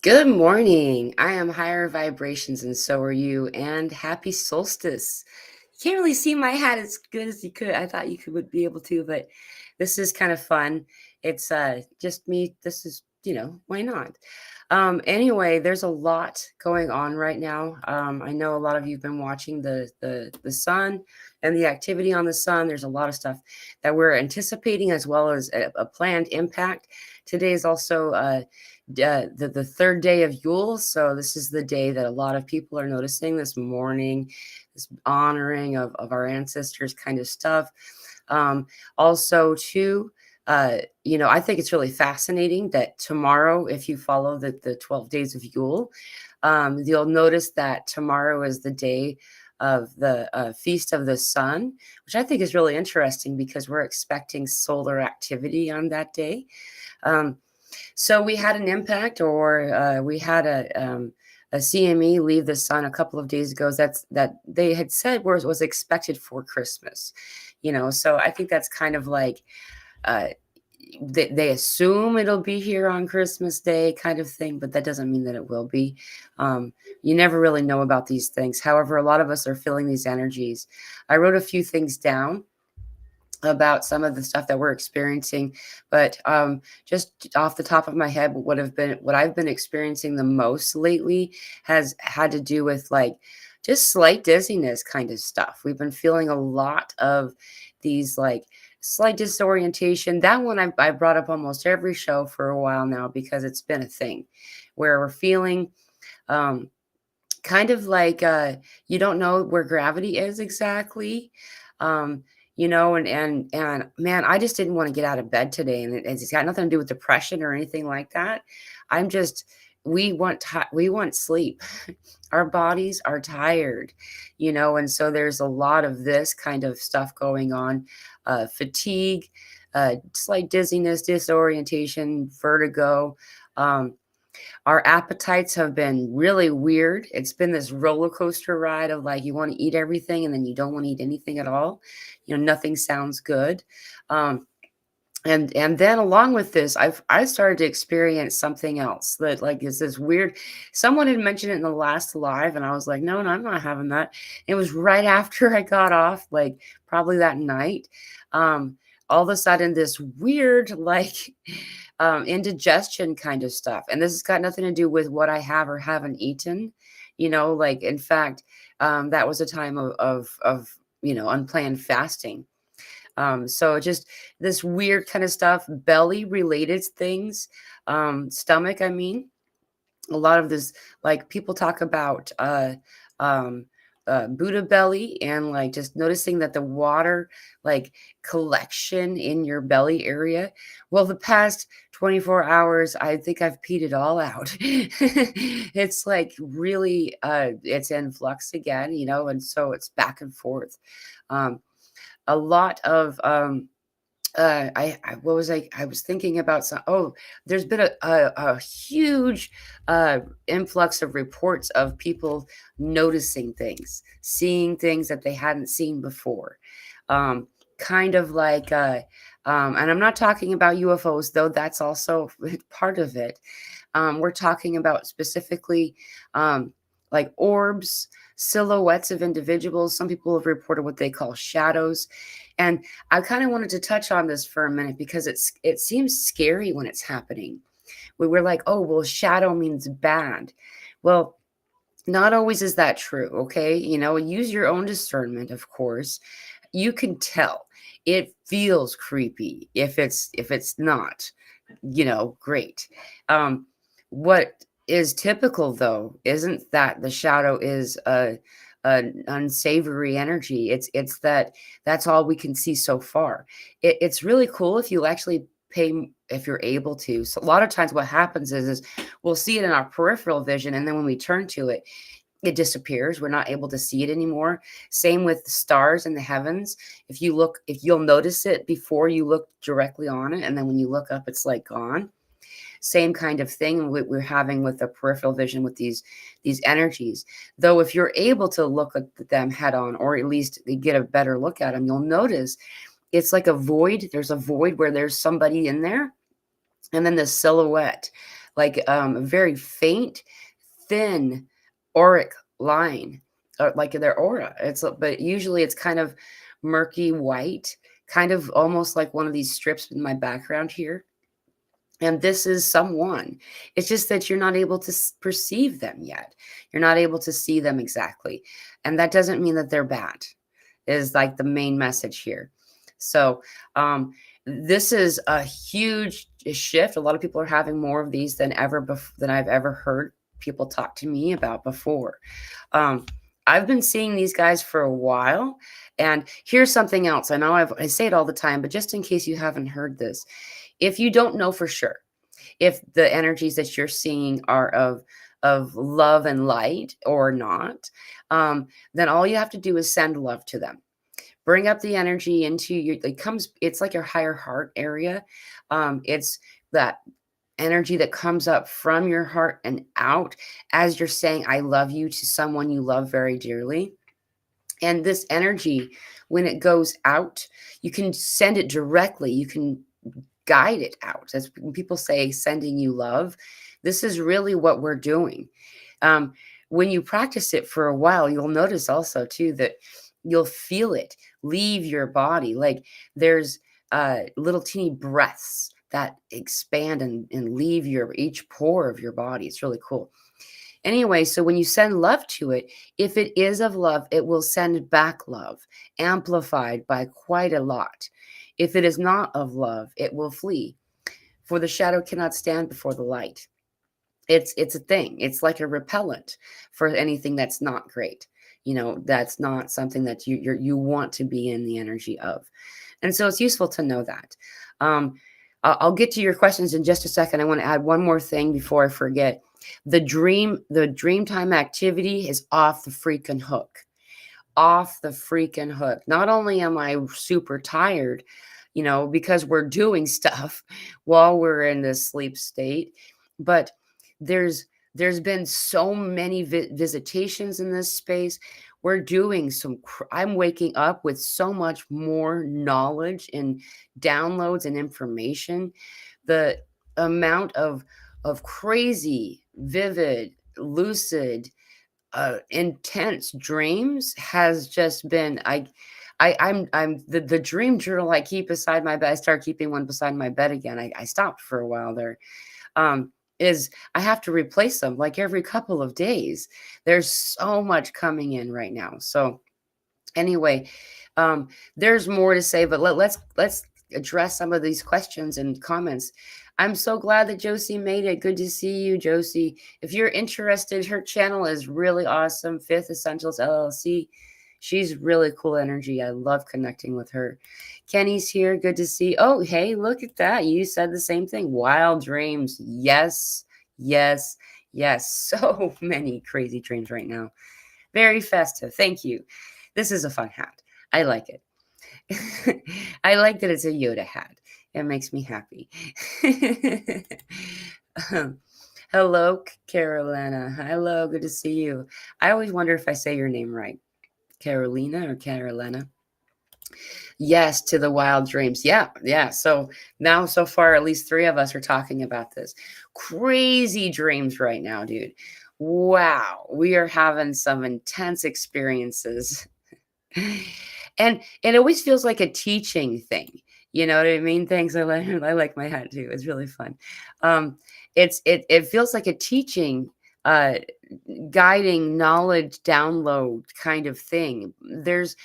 Good morning. I am higher vibrations, and so are you. And happy solstice. You can't really see my hat as good as you could. I thought you would be able to, but this is kind of fun. It's just me. This is, why not? Anyway, there's a lot going on right now. I know a lot of you've been watching the sun and the activity on the sun. There's a lot of stuff that we're anticipating as well as a planned impact. Today is also the third day of Yule. So this is the day that a lot of people are noticing this morning, this honoring of our ancestors kind of stuff. Also, too, I think it's really fascinating that tomorrow, if you follow the 12 days of Yule, you'll notice that tomorrow is the day of the feast of the sun, which I think is really interesting because we're expecting solar activity on that day. Um, so we had an impact, or we had a CME leave the sun a couple of days ago. That they had said was expected for Christmas. So I think that's kind of like uh, they assume it'll be here on Christmas Day, kind of thing, but that doesn't mean that it will be. Um, you never really know about these things. However, a lot of us are feeling these energies. I wrote a few things down about some of the stuff that we're experiencing, but just off the top of my head, what I've been experiencing the most lately has had to do with like just slight dizziness kind of stuff. We've been feeling a lot of these like slight disorientation. That one I brought up almost every show for a while now because it's been a thing where we're feeling um, kind of like you don't know where gravity is exactly. um and man, I just didn't want to get out of bed today, and it's got nothing to do with depression or anything like that. I'm just we want sleep. Our bodies are tired, and so there's a lot of this kind of stuff going on. Fatigue, slight dizziness, disorientation, vertigo. um our appetites have been really weird. It's been this roller coaster ride of like you want to eat everything and then you don't want to eat anything at all. Nothing sounds good. Um, and then along with this, I started to experience something else that like is this weird. Someone had mentioned it in the last live, and I was like, no, I'm not having that. It was right after I got off, like probably that night. Um, all of a sudden, this weird like indigestion kind of stuff, and this has got nothing to do with what I have or haven't eaten. Like in fact, that was a time of unplanned fasting. So just this weird kind of stuff, belly related things, stomach, I mean, a lot of this, like people talk about um Buddha belly, and like just noticing that the water like collection in your belly area. Well, the past 24 hours, I think I've peed it all out. It's like really it's in flux again, and so it's back and forth. Um a lot of I what was I was thinking about some. Oh, there's been a huge influx of reports of people noticing things, seeing things that they hadn't seen before. Kind of like and I'm not talking about UFOs, though that's also part of it. We're talking about specifically like orbs, silhouettes of individuals. Some people have reported what they call shadows. And I kind of wanted to touch on this for a minute because it seems scary when it's happening. We're like, oh, well, shadow means bad. Well, not always is that true, okay? Use your own discernment, of course. You can tell. It feels creepy if it's not, great. What is typical though isn't that the shadow is an unsavory energy. It's that's all we can see so far. It's really cool if you actually if you're able to. So a lot of times what happens is we'll see it in our peripheral vision, and then when we turn to it, it disappears. We're not able to see it anymore. Same with the stars in the heavens. If you'll notice it before you look directly on it, and then when you look up, it's like gone. Same kind of thing we're having with the peripheral vision with these energies. Though if you're able to look at them head on, or at least get a better look at them, you'll notice it's like a void. There's a void where there's somebody in there, and then the silhouette. like a very faint, thin auric line, like their aura. But usually it's kind of murky white, kind of almost like one of these strips in my background here. And this is someone. It's just that you're not able to perceive them yet. You're not able to see them exactly. And that doesn't mean that they're bad, is like the main message here. So, this is a huge shift. A lot of people are having more of these than than I've ever heard people talk to me about before. Um, I've been seeing these guys for a while. And here's something else. I know I say it all the time, but just in case you haven't heard this, if you don't know for sure if the energies that you're seeing are of love and light or not, then all you have to do is send love to them. Bring up the energy into your, it's like your higher heart area. It's that energy that comes up from your heart and out as you're saying I love you to someone you love very dearly. And this energy, when it goes out, you can send it directly. You can guide it out. As when people say sending you love, this is really what we're doing. Um, when you practice it for a while, you'll notice also too that you'll feel it leave your body. Like there's little teeny breaths that expand and leave your each pore of your body. It's really cool. Anyway, so when you send love to it, if it is of love, it will send back love, amplified by quite a lot. If it is not of love, it will flee. For the shadow cannot stand before the light. It's a thing. It's like a repellent for anything that's not great. That's not something that you want to be in the energy of. And so it's useful to know that. I'll get to your questions in just a second. I want to add one more thing before I forget. The dreamtime activity is off the freaking hook. Off the freaking hook. Not only am I super tired, because we're doing stuff while we're in this sleep state, but there's been so many visitations in this space. We're doing I'm waking up with so much more knowledge and downloads and information. The amount of crazy, vivid, lucid, intense dreams has just been I'm the dream journal I keep beside my bed. I start keeping one beside my bed again. I stopped for a while there. Is I have to replace them like every couple of days. There's so much coming in right now. So anyway, there's more to say, but let's address some of these questions and comments. I'm so glad that Josie made it. Good to see you, Josie. If you're interested, her channel is really awesome. Fifth Essentials LLC. She's really cool energy. I love connecting with her. Kenny's here. Good to see. Oh, hey, look at that. You said the same thing. Wild dreams. Yes, yes, yes. So many crazy dreams right now. Very festive. Thank you. This is a fun hat. I like it. I like that it's a Yoda hat. It makes me happy. Hello, Carolina. Hello, good to see you. I always wonder if I say your name right. Carolina or Carolina? Yes, to the wild dreams. Yeah, yeah. So now, so far, at least 3 of us are talking about this. Crazy dreams right now, dude. Wow, we are having some intense experiences. And it always feels like a teaching thing. You know what I mean? Thanks. I like my hat too. It's really fun. It feels like a teaching, uh, guiding knowledge download kind of thing. And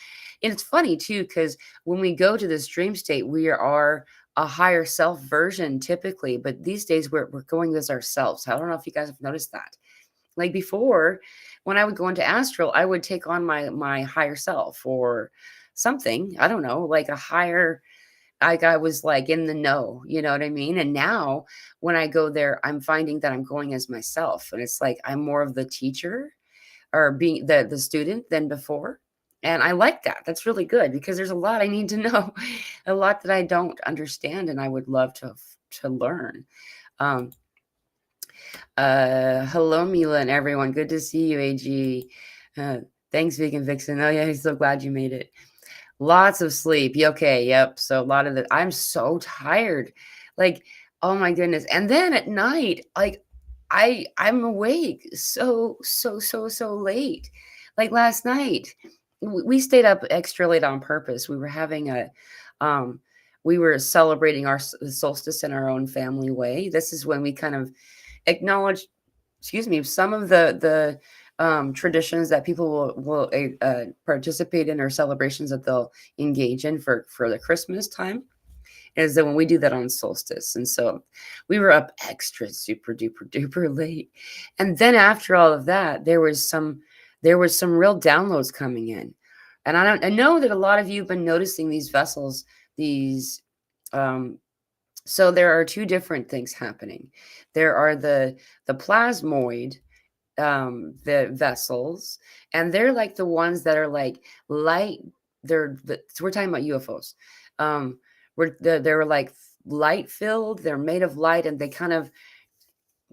it's funny too, because when we go to this dream state, we are a higher self version typically, but these days we're going as ourselves. I don't know if you guys have noticed that. Like before, when I would go into astral, I would take on my higher self or something. I don't know, like a higher, like I was like in the know, you know what I mean? And now when I go there, I'm finding that I'm going as myself. And it's like I'm more of the teacher or being the student than before. And I like that. That's really good because there's a lot I need to know, a lot that I don't understand, and I would love to learn. Um, Hello, Mila and everyone. Good to see you, AG. Thanks, Vegan Vixen. Oh yeah, I'm so glad you made it. Lots of sleep. Okay, yep. So a lot of I'm so tired. Like Oh my goodness. And then at night, like I'm awake so late. Like last night, we stayed up extra late on purpose. We were having a um we were celebrating our solstice in our own family way. This is when we kind of acknowledge, excuse me, some of the traditions that people will participate in, or celebrations that they'll engage in for the Christmas time, is that when we do that on solstice. And so we were up extra super duper duper late. And then after all of that, there was some real downloads coming in. And I know that a lot of you have been noticing these vessels, these um so there are two different things happening. There are the plasmoid, the vessels, and they're like the ones that are like light. So we're talking about UFOs. Um, they're like light filled. They're made of light, and they kind of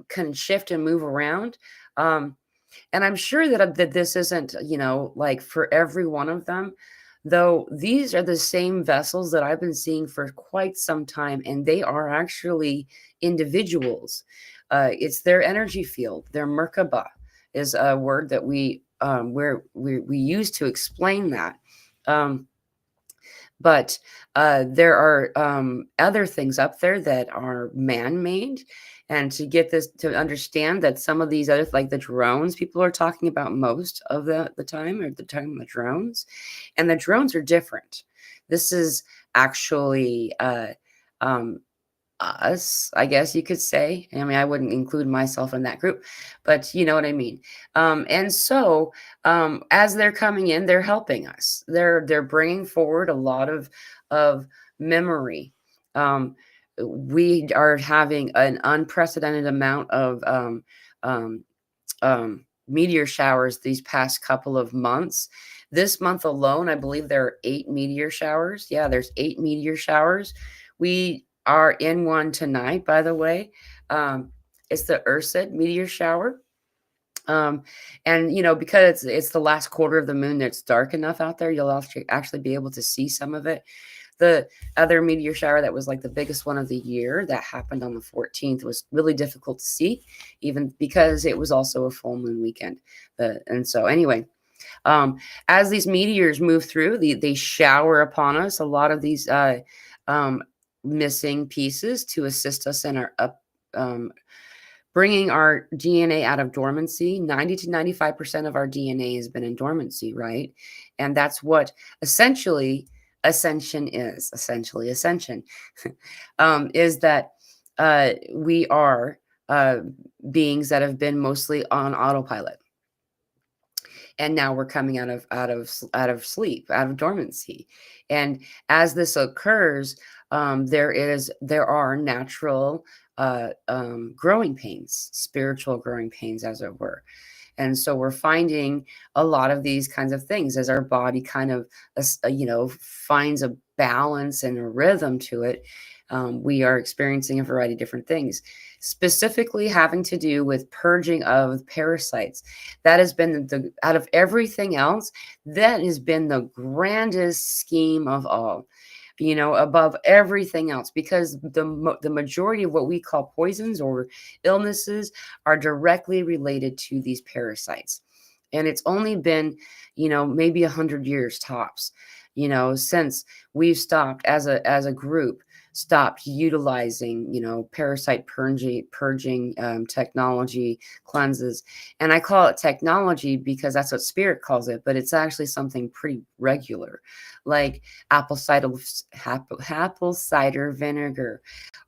can shift and move around. Um, and I'm sure that this isn't, like for every one of them, though these are the same vessels that I've been seeing for quite some time, and they are actually individuals. It's their energy field. Their Merkaba is a word that we use to explain that. Um, but there are other things up there that are man-made. And to get this, to understand that some of these other, like the drones, people are talking about most of the time, or the time, the drones, and the drones are different. This is actually um, us, I guess you could say. I mean, I wouldn't include myself in that group, but you know what I mean. And so, as they're coming in, they're helping us. They're bringing forward a lot of memory. Um, we are having an unprecedented amount of um, meteor showers these past couple of months. This month alone, I believe there are 8 meteor showers. Yeah, there's 8 meteor showers. We are in one tonight, by the way. It's the Ursid meteor shower. Um, and because it's the last quarter of the moon, it's dark enough out there, you'll actually be able to see some of it. The other meteor shower that was like the biggest one of the year, that happened on the 14th, was really difficult to see, even because it was also a full moon weekend. And so anyway, as these meteors move through, they shower upon us a lot of these um, missing pieces to assist us in our bringing our DNA out of dormancy. 90 to 95% of our DNA has been in dormancy, right? And that's what essentially ascension is. Essentially, ascension is that we are beings that have been mostly on autopilot, and now we're coming out of sleep, out of dormancy. And as this occurs, there are natural growing pains, spiritual growing pains, as it were. And so we're finding a lot of these kinds of things as our body kind of finds a balance and a rhythm to it. We are experiencing a variety of different things, specifically having to do with purging of parasites. That has been the out of everything else, that has been the grandest scheme of all, above everything else, because the majority of what we call poisons or illnesses are directly related to these parasites. And it's only been, maybe 100 years tops, since we've stopped, as a group, stopped utilizing, parasite purging technology, cleanses. And I call it technology because that's what spirit calls it, but it's actually something pretty regular, like apple cider vinegar,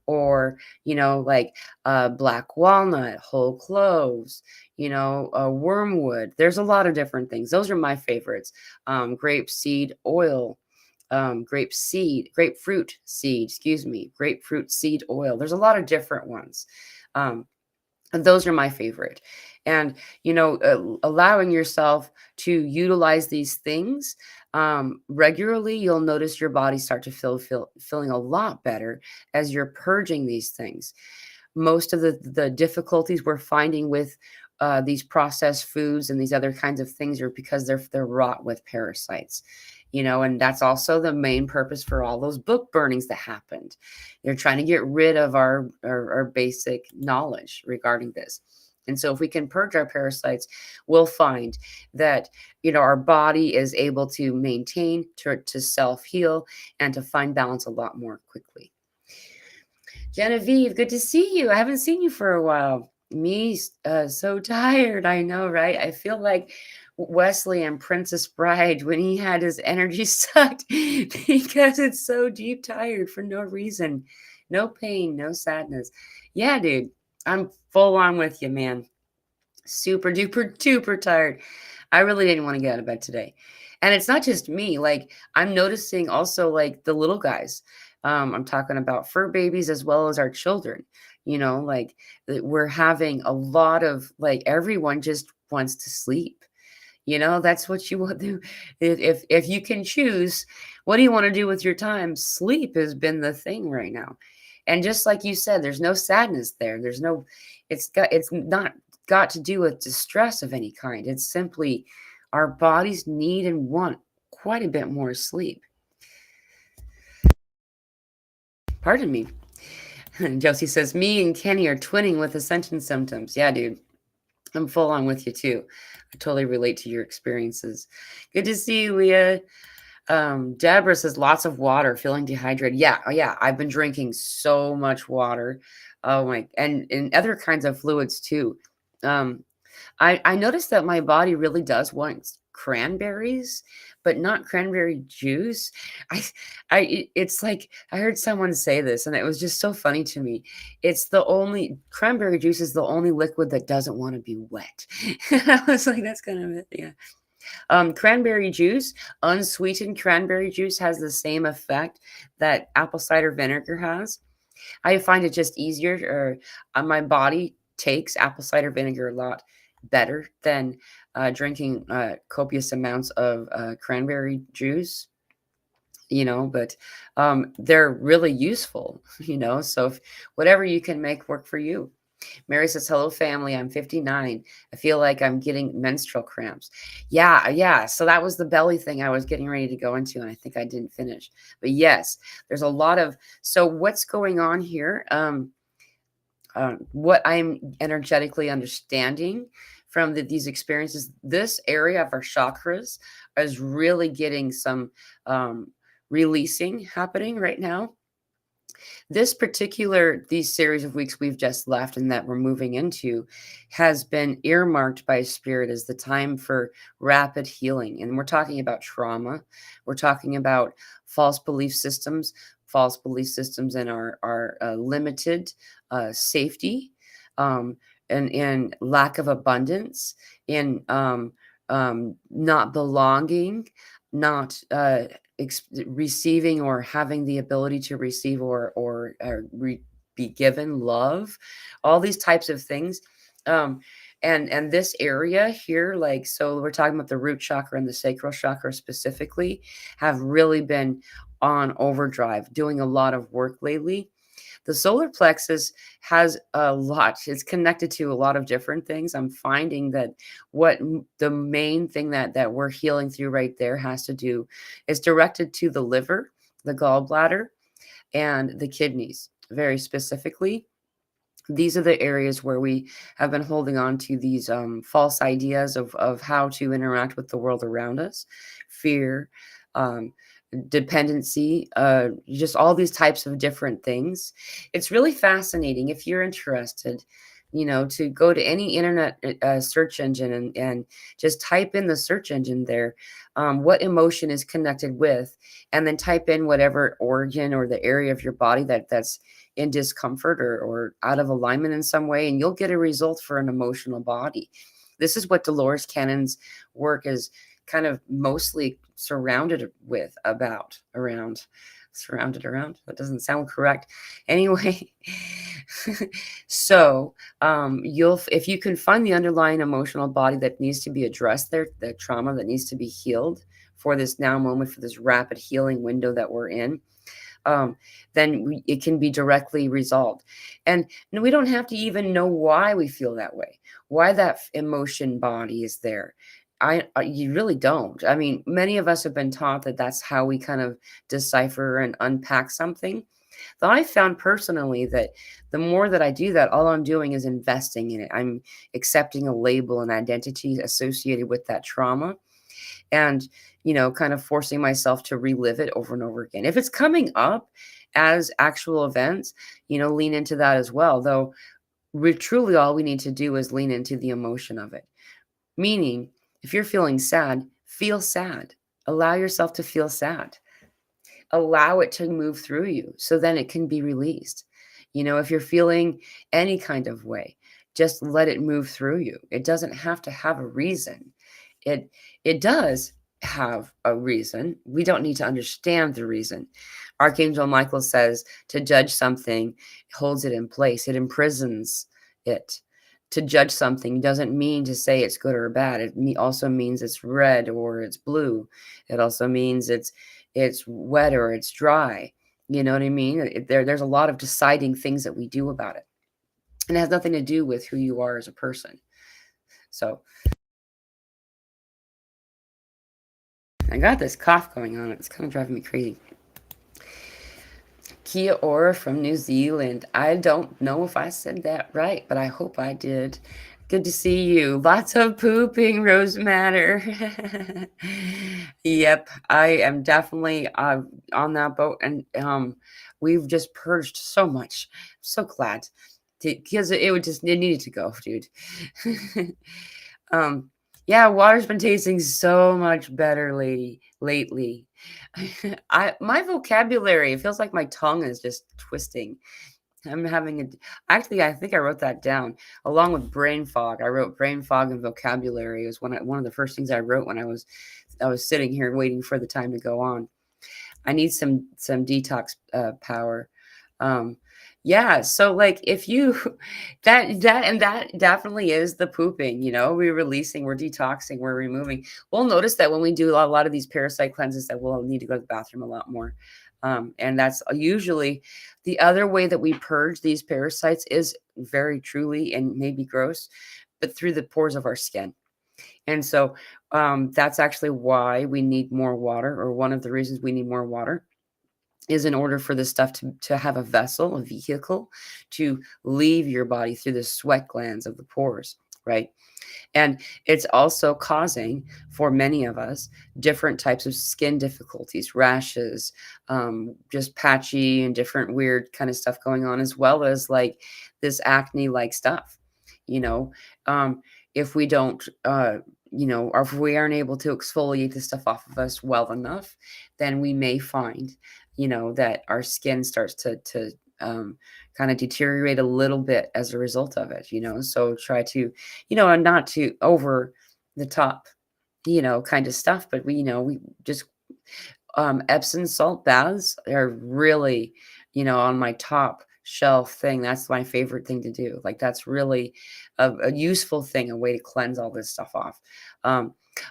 or like black walnut, whole cloves, wormwood. There's a lot of different things. Those are my favorites. Grape seed oil, grapefruit seed, excuse me, grapefruit seed oil. There's a lot of different ones. And those are my favorite. And, allowing yourself to utilize these things regularly, you'll notice your body start to feeling a lot better as you're purging these things. Most of the difficulties we're finding with these processed foods and these other kinds of things are because they're wrought with parasites, and that's also the main purpose for all those book burnings that happened. They're trying to get rid of our basic knowledge regarding this. And so if we can purge our parasites, we'll find that our body is able to maintain, to self-heal, and to find balance a lot more quickly. Genevieve, good to see you. I haven't seen you for a while. Me, so tired. I know, right? I feel like Wesley and Princess Bride when he had his energy sucked because it's so deep tired for no reason. No pain, no sadness. Yeah, dude, I'm full on with you, man. Super duper duper tired. I really didn't want to get out of bed today. And it's not just me. Like, I'm noticing also, like, the little guys. I'm talking about fur babies as well as our children. Like, we're having a lot of, like, everyone just wants to sleep. That's what you want to do. If you can choose, what do you want to do with your time? Sleep has been the thing right now. And just like you said, there's no sadness there. It's not got to do with distress of any kind. It's simply our bodies need and want quite a bit more sleep. Pardon me. Josie says, me and Kenny are twinning with Ascension Symptoms. Yeah, dude. I'm full on with you too. I totally relate to your experiences. Good to see you, Leah. Deborah says lots of water, feeling dehydrated. Yeah, oh yeah. I've been drinking so much water. Oh my, and other kinds of fluids too. I noticed that my body really does want cranberries, but not cranberry juice. It's like I heard someone say this, and it was just so funny to me. It's the only cranberry juice is the only liquid that doesn't want to be wet. I was like, that's kind of it, yeah. Cranberry juice, unsweetened cranberry juice has the same effect that apple cider vinegar has. I find it just easier, or my body takes apple cider vinegar a lot better than drinking copious amounts of cranberry juice. But they're really useful. So whatever you can make work for you. Mary says, hello, family. I'm 59. I feel like I'm getting menstrual cramps. Yeah, yeah. So that was the belly thing I was getting ready to go into, and I think I didn't finish. But yes, there's a lot of. So what's going on here? What I'm energetically understanding from these experiences, this area of our chakras is really getting some releasing happening right now. These series of weeks we've just left and that we're moving into has been earmarked by Spirit as the time for rapid healing. And we're talking about trauma. We're talking about false belief systems in our limited safety, and lack of abundance, in not belonging, not receiving or having the ability to receive or be given love, all these types of things. And this area here, like, so we're talking about the root chakra and the sacral chakra specifically, have really been on overdrive, doing a lot of work lately. The solar plexus has a lot. It's connected to a lot of different things. I'm finding that the main thing that we're healing through right there has to do is directed to the liver, the gallbladder, and the kidneys. Very specifically, these are the areas where we have been holding on to these false ideas of how to interact with the world around us, fear, dependency, just all these types of different things. It's really fascinating if you're interested, to go to any internet search engine and just type in the search engine there, what emotion is connected with, and then type in whatever organ or the area of your body that's in discomfort or out of alignment in some way, and you'll get a result for an emotional body. This is what Dolores Cannon's work is kind of mostly surrounded around. That doesn't sound correct. Anyway, so if you can find the underlying emotional body that needs to be addressed there, the trauma that needs to be healed for this now moment, for this rapid healing window that we're in, then it can be directly resolved. And we don't have to even know why we feel that way, why that emotion body is there. You really don't. I mean, many of us have been taught that that's how we kind of decipher and unpack something. Though I found personally that the more that I do that, all I'm doing is investing in it. I'm accepting a label and identity associated with that trauma, and kind of forcing myself to relive it over and over again. If it's coming up as actual events, lean into that as well. Though truly all we need to do is lean into the emotion of it. Meaning, if you're feeling sad, feel sad. Allow yourself to feel sad. Allow it to move through you so then it can be released. If you're feeling any kind of way, just let it move through you. It doesn't have to have a reason. It does have a reason. We don't need to understand the reason. Archangel Michael says to judge something holds it in place. It imprisons it. To judge something doesn't mean to say it's good or bad. It also means it's red or it's blue. It also means it's wet or it's dry. You know what I mean? There's a lot of deciding things that we do about it. And it has nothing to do with who you are as a person. So I got this cough going on. It's kind of driving me crazy. Kia ora from New Zealand. I don't know if I said that right, but I hope I did. Good to see you. Lots of pooping, Rose Matter. Yep, I am definitely on that boat, and we've just purged so much. I'm so glad because it needed to go, dude. Yeah, water's been tasting so much better lately. My vocabulary, it feels like my tongue is just twisting. I'm having actually, I think I wrote that down along with brain fog. I wrote brain fog and vocabulary. It was one of the first things I wrote when I was sitting here waiting for the time to go on. I need some detox power. Yeah, so like if you that definitely is the pooping, we're releasing, we're detoxing, we're removing. We'll notice that when we do a lot of these parasite cleanses that we'll need to go to the bathroom a lot more. And that's usually the other way that we purge these parasites is very truly and maybe gross, but through the pores of our skin. And so that's actually why we need more water, or one of the reasons we need more water is in order for this stuff to have a vessel, a vehicle to leave your body through the sweat glands of the pores, right? And it's also causing, for many of us, different types of skin difficulties, rashes, just patchy and different weird kind of stuff going on, as well as like this acne-like stuff. You know, if we don't, or if we aren't able to exfoliate the stuff off of us well enough, then we may find, that our skin starts to kind of deteriorate a little bit as a result of it. So try to, and not to over the top, kind of stuff, but we just Epsom salt baths are really, on my top shelf thing. That's my favorite thing to do. Like that's really a useful thing, a way to cleanse all this stuff off.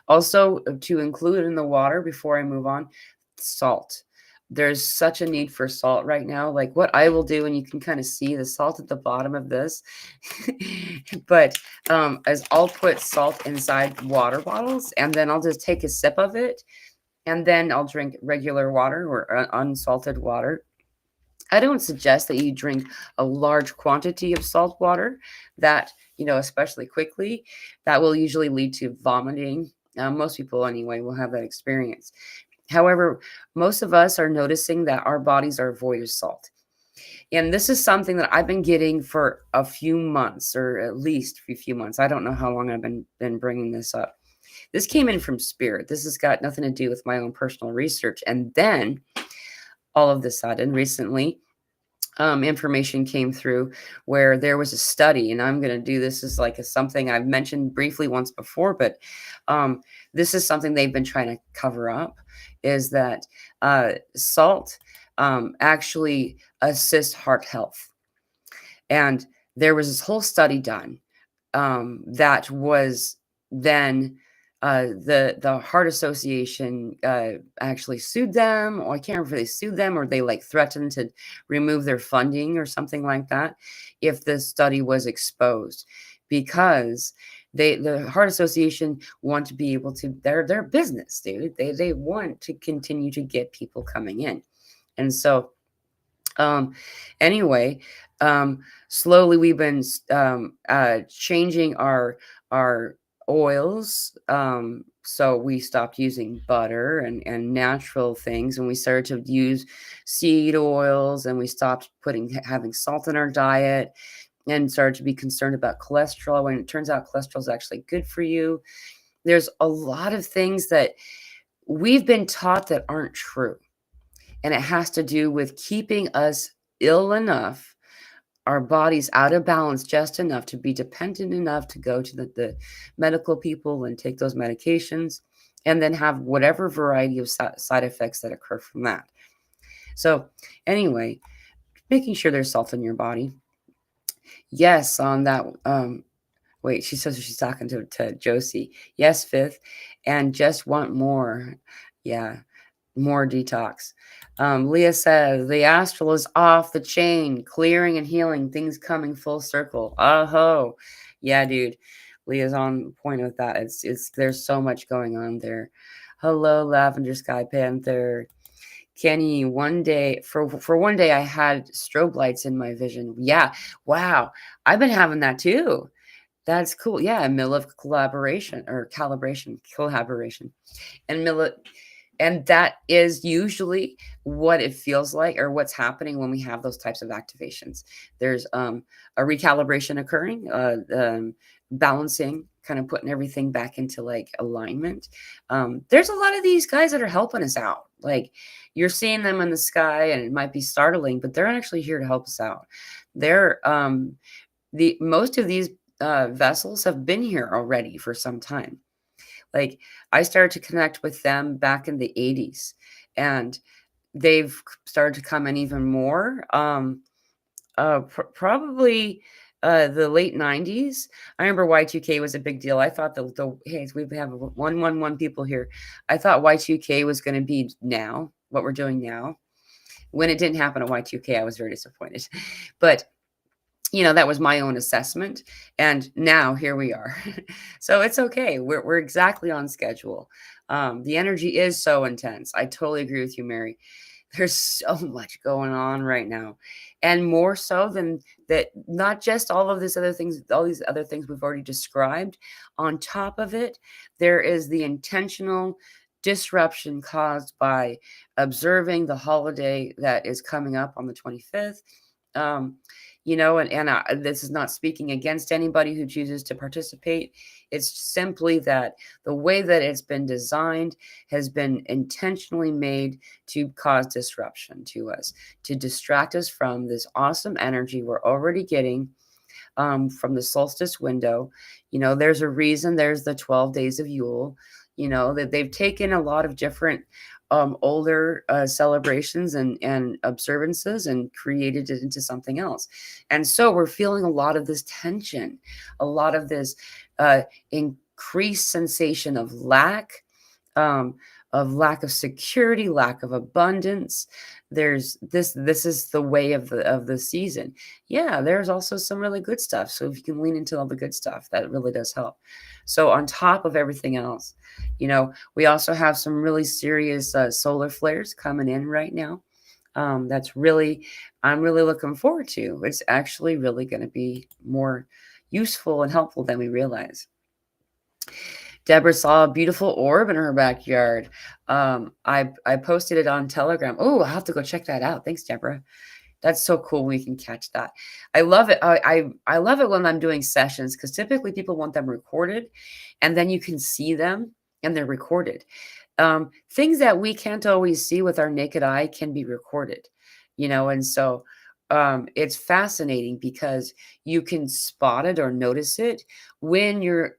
Also to include in the water before I move on, salt. There's such a need for salt right now. Like what I will do, and you can kind of see the salt at the bottom of this, but as I'll put salt inside water bottles and then I'll just take a sip of it and then I'll drink regular water or unsalted water. I don't suggest that you drink a large quantity of salt water that, especially quickly. That will usually lead to vomiting. Most people, anyway, will have that experience. However, most of us are noticing that our bodies are void of salt. And this is something that I've been getting for a few months, or at least a few months. I don't know how long I've been bringing this up. This came in from spirit. This has got nothing to do with my own personal research. And then all of a sudden, recently, information came through where there was a study, and I'm going to do this as like something I've mentioned briefly once before, but this is something they've been trying to cover up, is that salt actually assists heart health. And there was this whole study done that was then the Heart Association actually sued them, or I can't remember if they sued them or they like threatened to remove their funding or something like that if this study was exposed, because the Heart Association want to be able to their business, dude. They want to continue to get people coming in, and so um, anyway, slowly we've been changing our oils. So we stopped using butter and natural things, and we started to use seed oils, and we stopped having salt in our diet, and started to be concerned about cholesterol. When it turns out cholesterol is actually good for you. There's a lot of things that we've been taught that aren't true. And it has to do with keeping us ill enough, our bodies out of balance just enough to be dependent enough to go to the medical people and take those medications, and then have whatever variety of side effects that occur from that. So, anyway, making sure there's salt in your body. Yes, on that. Wait, she says she's talking to Josie. Yes, fifth, and just want more. Yeah. More detox. Leah says the astral is off the chain, clearing and healing, things coming full circle. Oh, yeah, dude. Leah's on point with that. It's there's so much going on there. Hello, Lavender Sky Panther. Kenny, one day for one day I had strobe lights in my vision. Yeah, wow. I've been having that too. That's cool. Yeah, a mill of collaboration or collaboration. And and that is usually what it feels like, or what's happening when we have those types of activations. There's a recalibration occurring, balancing, kind of putting everything back into like alignment. There's a lot of these guys that are helping us out. Like, you're seeing them in the sky and it might be startling, but they're actually here to help us out. They're the most of these vessels have been here already for some time. Like, I started to connect with them back in the 80s, and they've started to come in even more. Probably the late 90s. I remember Y2K was a big deal. I thought the hey, we have 111 people here. I thought Y2K was going to be now, what we're doing now. When it didn't happen at Y2K, I was very disappointed. But that was my own assessment. And now here we are. So it's okay. We're exactly on schedule. The energy is so intense. I totally agree with you, Mary. There's so much going on right now. And more so than that, not just all of these other things, all these other things we've already described. On top of it, there is the intentional disruption caused by observing the holiday that is coming up on the 25th. Um, this is not speaking against anybody who chooses to participate. It's simply that the way that it's been designed has been intentionally made to cause disruption to us, to distract us from this awesome energy we're already getting from the solstice window. There's a reason there's the 12 days of Yule. That they've taken a lot of different older celebrations and observances and created it into something else. And so we're feeling a lot of this tension, a lot of this increased sensation um, of lack of security, lack of abundance. There's this is the way of the season. Yeah, there's also some really good stuff. So if you can lean into all the good stuff, that really does help. So on top of everything else, we also have some really serious solar flares coming in right now. I'm really looking forward to. It's actually really going to be more useful and helpful than we realize. Deborah saw a beautiful orb in her backyard. I posted it on Telegram. Oh, I'll have to go check that out. Thanks, Deborah. That's so cool when you can catch that. I love it. I love it when I'm doing sessions, because typically people want them recorded, and then you can see them and they're recorded. Things that we can't always see with our naked eye can be recorded, and so it's fascinating because you can spot it or notice it when you're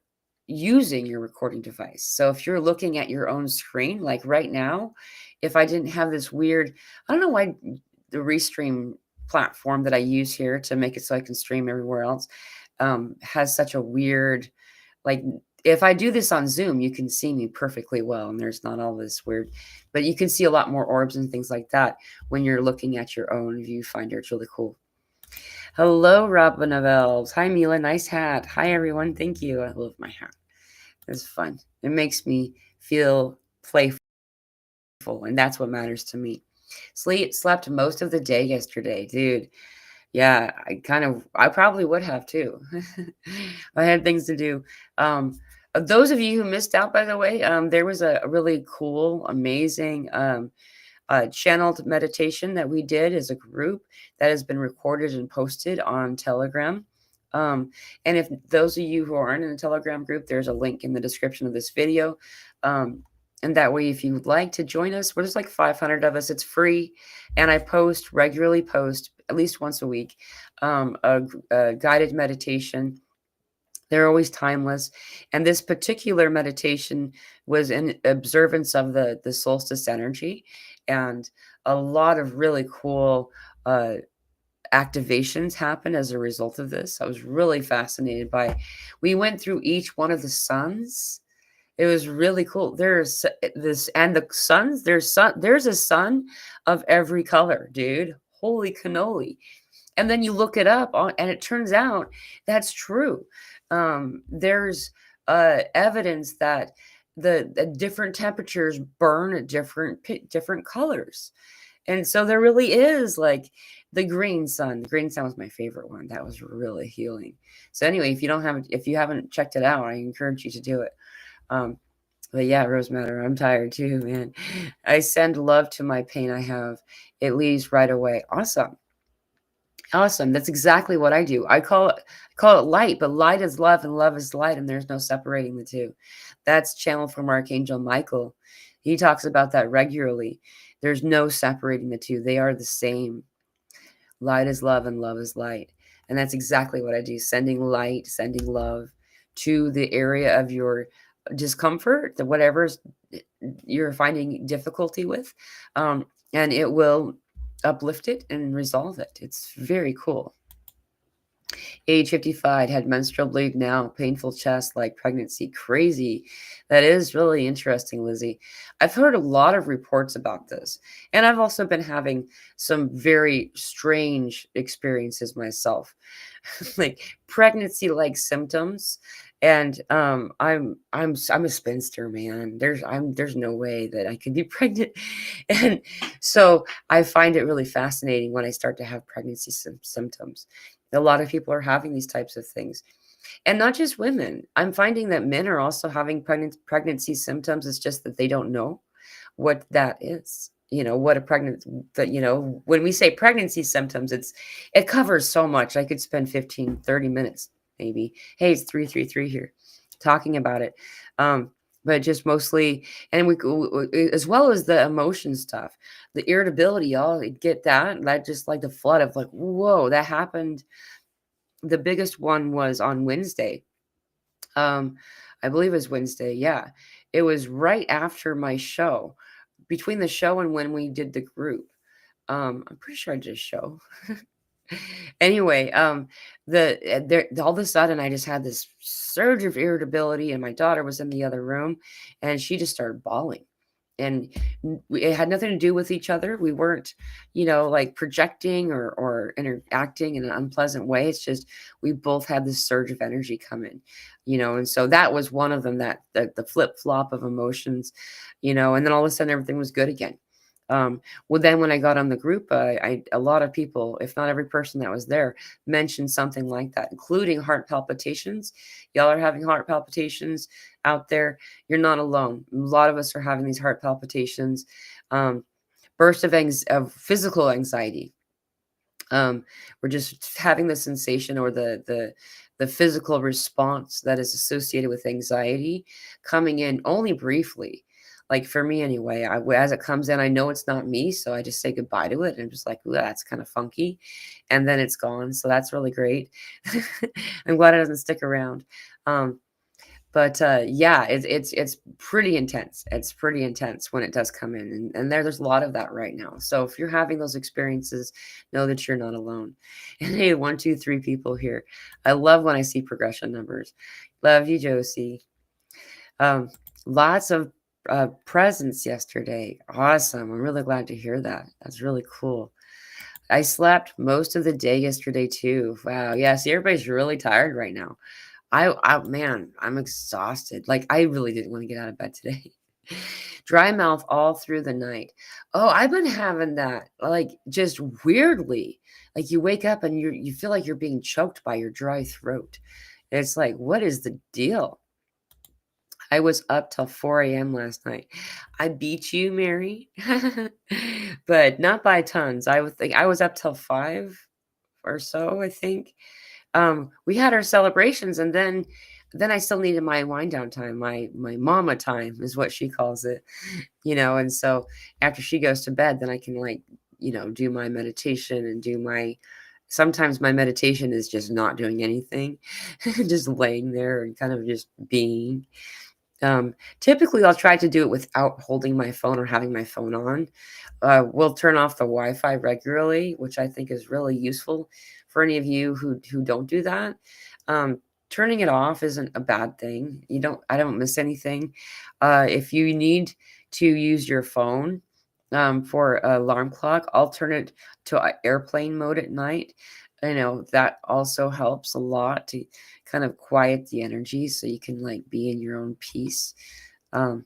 using your recording device. So if you're looking at your own screen, like right now, if I didn't have this weird, I don't know why the Restream platform that I use here to make it so I can stream everywhere else has such a weird, like, if I do this on Zoom, you can see me perfectly well, and there's not all this weird, but you can see a lot more orbs and things like that when you're looking at your own viewfinder. It's really cool. Hello, Robin of Elves. Hi, Mila. Nice hat. Hi, everyone. Thank you. I love my hat. It's fun. It makes me feel playful, and that's what matters to me. Slept most of the day yesterday, dude. Yeah, I probably would have too. I had things to do. Those of you who missed out, by the way, there was a really cool, amazing channeled meditation that we did as a group that has been recorded and posted on Telegram. And if those of you who aren't in the Telegram group, there's a link in the description of this video. And that way, if you would like to join us, there's like 500 of us. It's free. And I regularly post at least once a week, a guided meditation. They're always timeless. And this particular meditation was in observance of the solstice energy, and a lot of really cool activations happen as a result of this. I was really fascinated by. We went through each one of the suns. It was really cool. There's this, and the suns. There's a sun of every color, dude. Holy cannoli! And then you look it up, and it turns out that's true. There's evidence that the different temperatures burn at different colors. And so there really is like the green sun. The green sun was my favorite one. That was really healing. So anyway, if you haven't checked it out, I encourage you to do it. But yeah, Rose Matter, I'm tired too, man. I send love to my pain I have. It leaves right away. Awesome. Awesome. That's exactly what I do. I call it light, but light is love and love is light, and there's no separating the two. That's channeled from Archangel Michael. He talks about that regularly. There's no separating the two. They are the same. Light is love and love is light. And that's exactly what I do. Sending light, sending love to the area of your discomfort, whatever you're finding difficulty with. And it will uplift it and resolve it. It's very cool. Age 55, had menstrual bleed now, painful chest like pregnancy. Crazy. That is really interesting, Lizzie. I've heard a lot of reports about this. And I've also been having some very strange experiences myself. Like pregnancy-like symptoms. And I'm a spinster, man. There's no way that I could be pregnant. And so I find it really fascinating when I start to have pregnancy symptoms. A lot of people are having these types of things, and not just women. I'm finding that men are also having pregnancy symptoms. It's just that they don't know what that is. What a when we say pregnancy symptoms, it covers so much. I could spend 15, 30 minutes maybe. Hey, it's 333 here talking about it. But just mostly, and we as well as the emotion stuff, the irritability, y'all get that just like the flood of like, whoa, that happened. The biggest one was on Wednesday. I believe it was Wednesday. Yeah. It was right after my show, between the show and when we did the group. I'm pretty sure I did a show. Anyway, all of a sudden I just had this surge of irritability, and my daughter was in the other room, and she just started bawling. And it had nothing to do with each other. We weren't, like projecting or interacting in an unpleasant way. It's just we both had this surge of energy come in, and so that was one of them, that the flip flop of emotions, and then all of a sudden everything was good again. Well, then when I got on the group, a lot of people, if not every person that was there, mentioned something like that, including heart palpitations. Y'all are having heart palpitations out there. You're not alone. A lot of us are having these heart palpitations, bursts of physical anxiety. We're just having the sensation or the physical response that is associated with anxiety coming in only briefly. Like for me anyway, as it comes in, I know it's not me, so I just say goodbye to it, and I'm just like, ooh, that's kind of funky, and then it's gone. So that's really great. I'm glad it doesn't stick around. But yeah, it's pretty intense. It's pretty intense when it does come in, and there's a lot of that right now. So if you're having those experiences, know that you're not alone. And hey, 1, 2, 3 people here. I love when I see progression numbers. Love you, Josie. Um, Lots of presents yesterday. Awesome. I'm really glad to hear that. That's really cool. I slept most of the day yesterday too. Wow. Yeah. See, everybody's really tired right now. Man, I'm exhausted. Like, I really didn't want to get out of bed today. Dry mouth all through the night. Oh, I've been having that, like, just weirdly. Like, you wake up and you feel like you're being choked by your dry throat. It's like, what is the deal? I was up till 4 a.m. last night. I beat you, Mary, but not by tons. I would think I was up till 5 or so, I think. We had our celebrations, and then I still needed my wind down time. My mama time is what she calls it, and so after she goes to bed, then I can, like, do my meditation and do my sometimes my meditation is just not doing anything, just laying there and kind of just being. Typically, I'll try to do it without holding my phone or having my phone on. We'll turn off the Wi-Fi regularly, which I think is really useful for any of you who don't do that. Turning it off isn't a bad thing. I don't miss anything. If you need to use your phone for an alarm clock, I'll turn it to airplane mode at night. That also helps a lot to kind of quiet the energy so you can, like, be in your own peace. Um,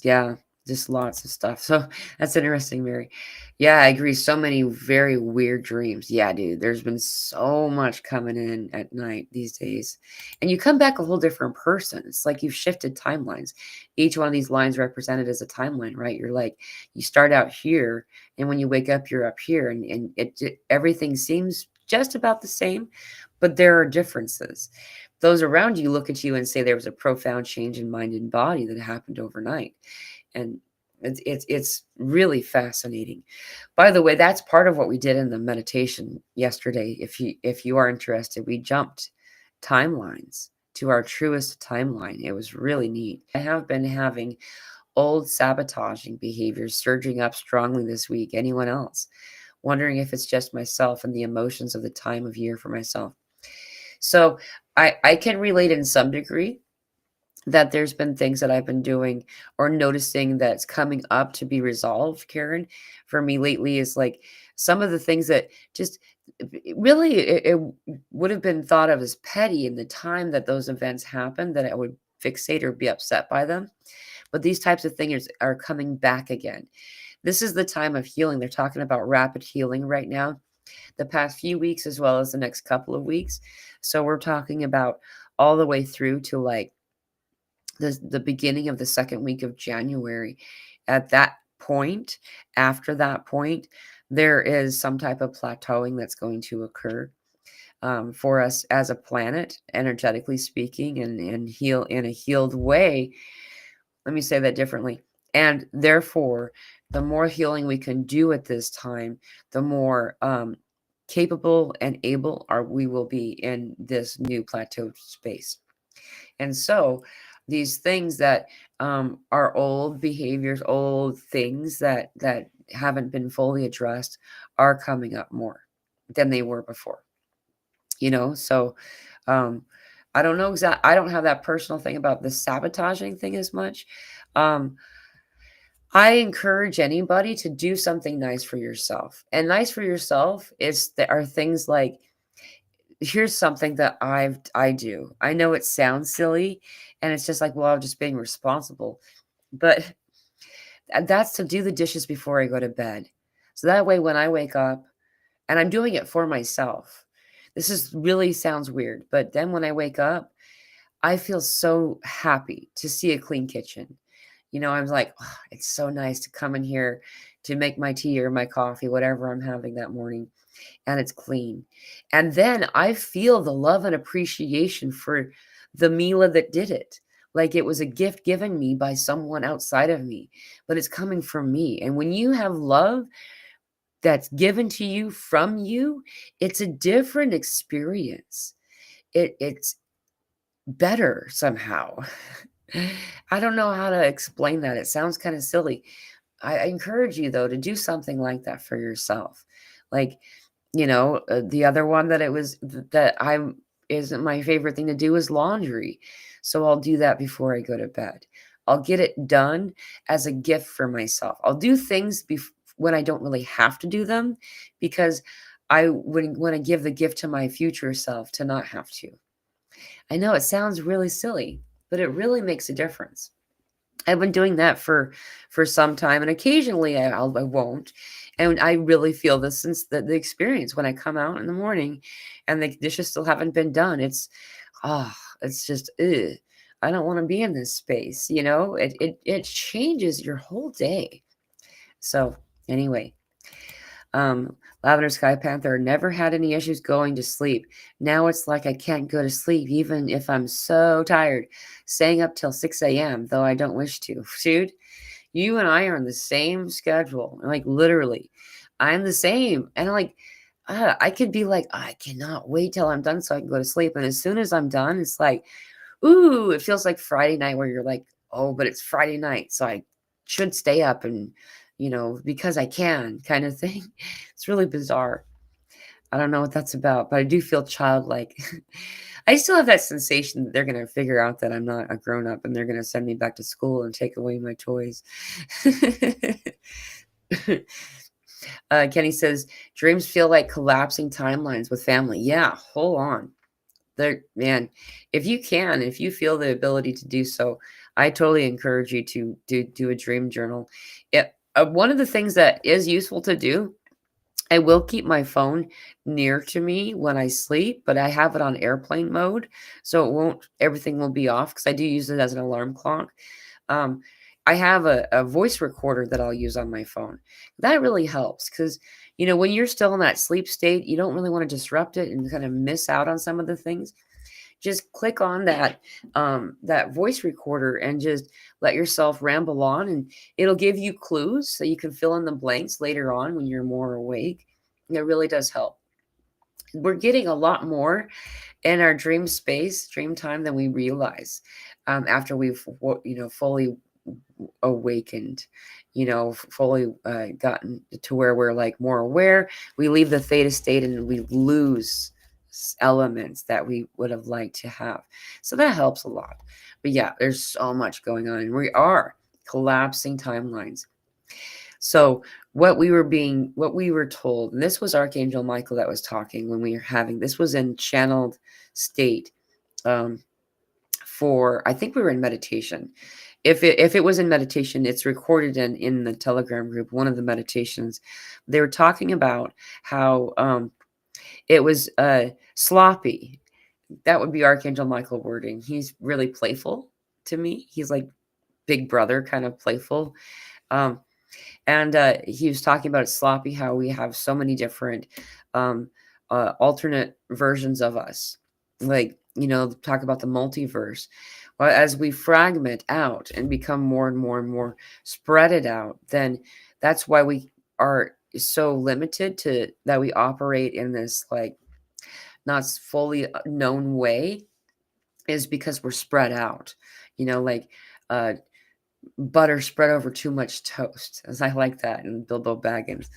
yeah, just lots of stuff. So that's interesting, Mary. Yeah, I agree. So many very weird dreams. Yeah, dude, there's been so much coming in at night these days. And you come back a whole different person. It's like you've shifted timelines. Each one of these lines represented as a timeline, right? You're like, you start out here, and when you wake up, you're up here. And everything seems just about the same, but there are differences. Those around you look at you and say there was a profound change in mind and body that happened overnight. And it's really fascinating. By the way, that's part of what we did in the meditation yesterday. If you are interested, we jumped timelines to our truest timeline. It was really neat. I have been having old sabotaging behaviors surging up strongly this week. Anyone else? Wondering if it's just myself and the emotions of the time of year for myself. So I can relate in some degree that there's been things that I've been doing or noticing that's coming up to be resolved, Karen, for me lately is like some of the things that just really it would have been thought of as petty in the time that those events happened, that I would fixate or be upset by them. But these types of things are coming back again. This is the time of healing. They're talking about rapid healing right now, the past few weeks as well as the next couple of weeks. So we're talking about all the way through to, like, the beginning of the second week of January. At that point, after that point, there is some type of plateauing that's going to occur for us as a planet, energetically speaking, and heal in a healed way. Let me say that differently. And therefore, the more healing we can do at this time, the more capable and able we will be in this new plateau space. And so these things that are old behaviors, old things that haven't been fully addressed are coming up more than they were before. So um, I don't know I don't have that personal thing about the sabotaging thing as much. Um, I encourage anybody to do something nice for yourself. And nice for yourself there are things like, here's something that I do. I know it sounds silly, and it's just like, well, I'm just being responsible. But that's to do the dishes before I go to bed. So that way when I wake up, and I'm doing it for myself. This is really sounds weird, but then when I wake up, I feel so happy to see a clean kitchen. I'm like, "Oh, it's so nice to come in here to make my tea or my coffee, whatever I'm having that morning, and it's clean." And then I feel the love and appreciation for the Mila that did it. Like it was a gift given me by someone outside of me, but it's coming from me. And when you have love that's given to you from you, it's a different experience. It's better somehow. I don't know how to explain that. It sounds kind of silly. I encourage you though to do something like that for yourself. Like, the other one that it was that I'm isn't my favorite thing to do is laundry. So I'll do that before I go to bed. I'll get it done as a gift for myself. I'll do things when I don't really have to do them because I would want to give the gift to my future self to not have to. I know it sounds really silly, but it really makes a difference. I've been doing that for some time, and occasionally I won't. And I really feel this since the experience when I come out in the morning and the dishes still haven't been done. Ah, it's just, ugh, I don't want to be in this space. It changes your whole day. So anyway, Lavender Sky Panther never had any issues going to sleep. Now it's like I can't go to sleep even if I'm so tired, staying up till 6 a.m., though I don't wish to. Dude, you and I are on the same schedule. Like literally, I'm the same. And I could be like, I cannot wait till I'm done so I can go to sleep. And as soon as I'm done, it's like, ooh, it feels like Friday night where you're like, oh, but it's Friday night. So I should stay up and, because I can kind of thing. It's really bizarre. I don't know what that's about, but I do feel childlike. I still have that sensation that they're going to figure out that I'm not a grown up and they're going to send me back to school and take away my toys. Kenny says, dreams feel like collapsing timelines with family. Yeah, hold on. Man, if you feel the ability to do so, I totally encourage you to do a dream journal. One of the things that is useful to do, I will keep my phone near to me when I sleep, but I have it on airplane mode, so everything will be off because I do use it as an alarm clock. Um, I have a voice recorder that I'll use on my phone. That really helps because, when you're still in that sleep state, you don't really want to disrupt it and kind of miss out on some of the things. Just click on that voice recorder and just let yourself ramble on, and it'll give you clues so you can fill in the blanks later on when you're more awake. And it really does help. We're getting a lot more in our dream space, dream time than we realize after we've fully awakened, fully gotten to where we're like more aware. We leave the theta state and we lose elements that we would have liked to have. So that helps a lot. But yeah, there's so much going on and we are collapsing timelines. So what we were told, and this was Archangel Michael that was talking when we were having, this was in channeled state. I think we were in meditation. If it was in meditation, it's recorded in the Telegram group, one of the meditations. They were talking about how it was sloppy. That would be Archangel Michael wording. He's really playful to me. He's like big brother kind of playful. And he was talking about sloppy, how we have so many different alternate versions of us. Like, talk about the multiverse. Well, as we fragment out and become more and more and more spread it out, then that's why we are so limited to that we operate in this like not fully known way, is because we're spread out, like butter spread over too much toast, as I like that, and Bilbo Baggins.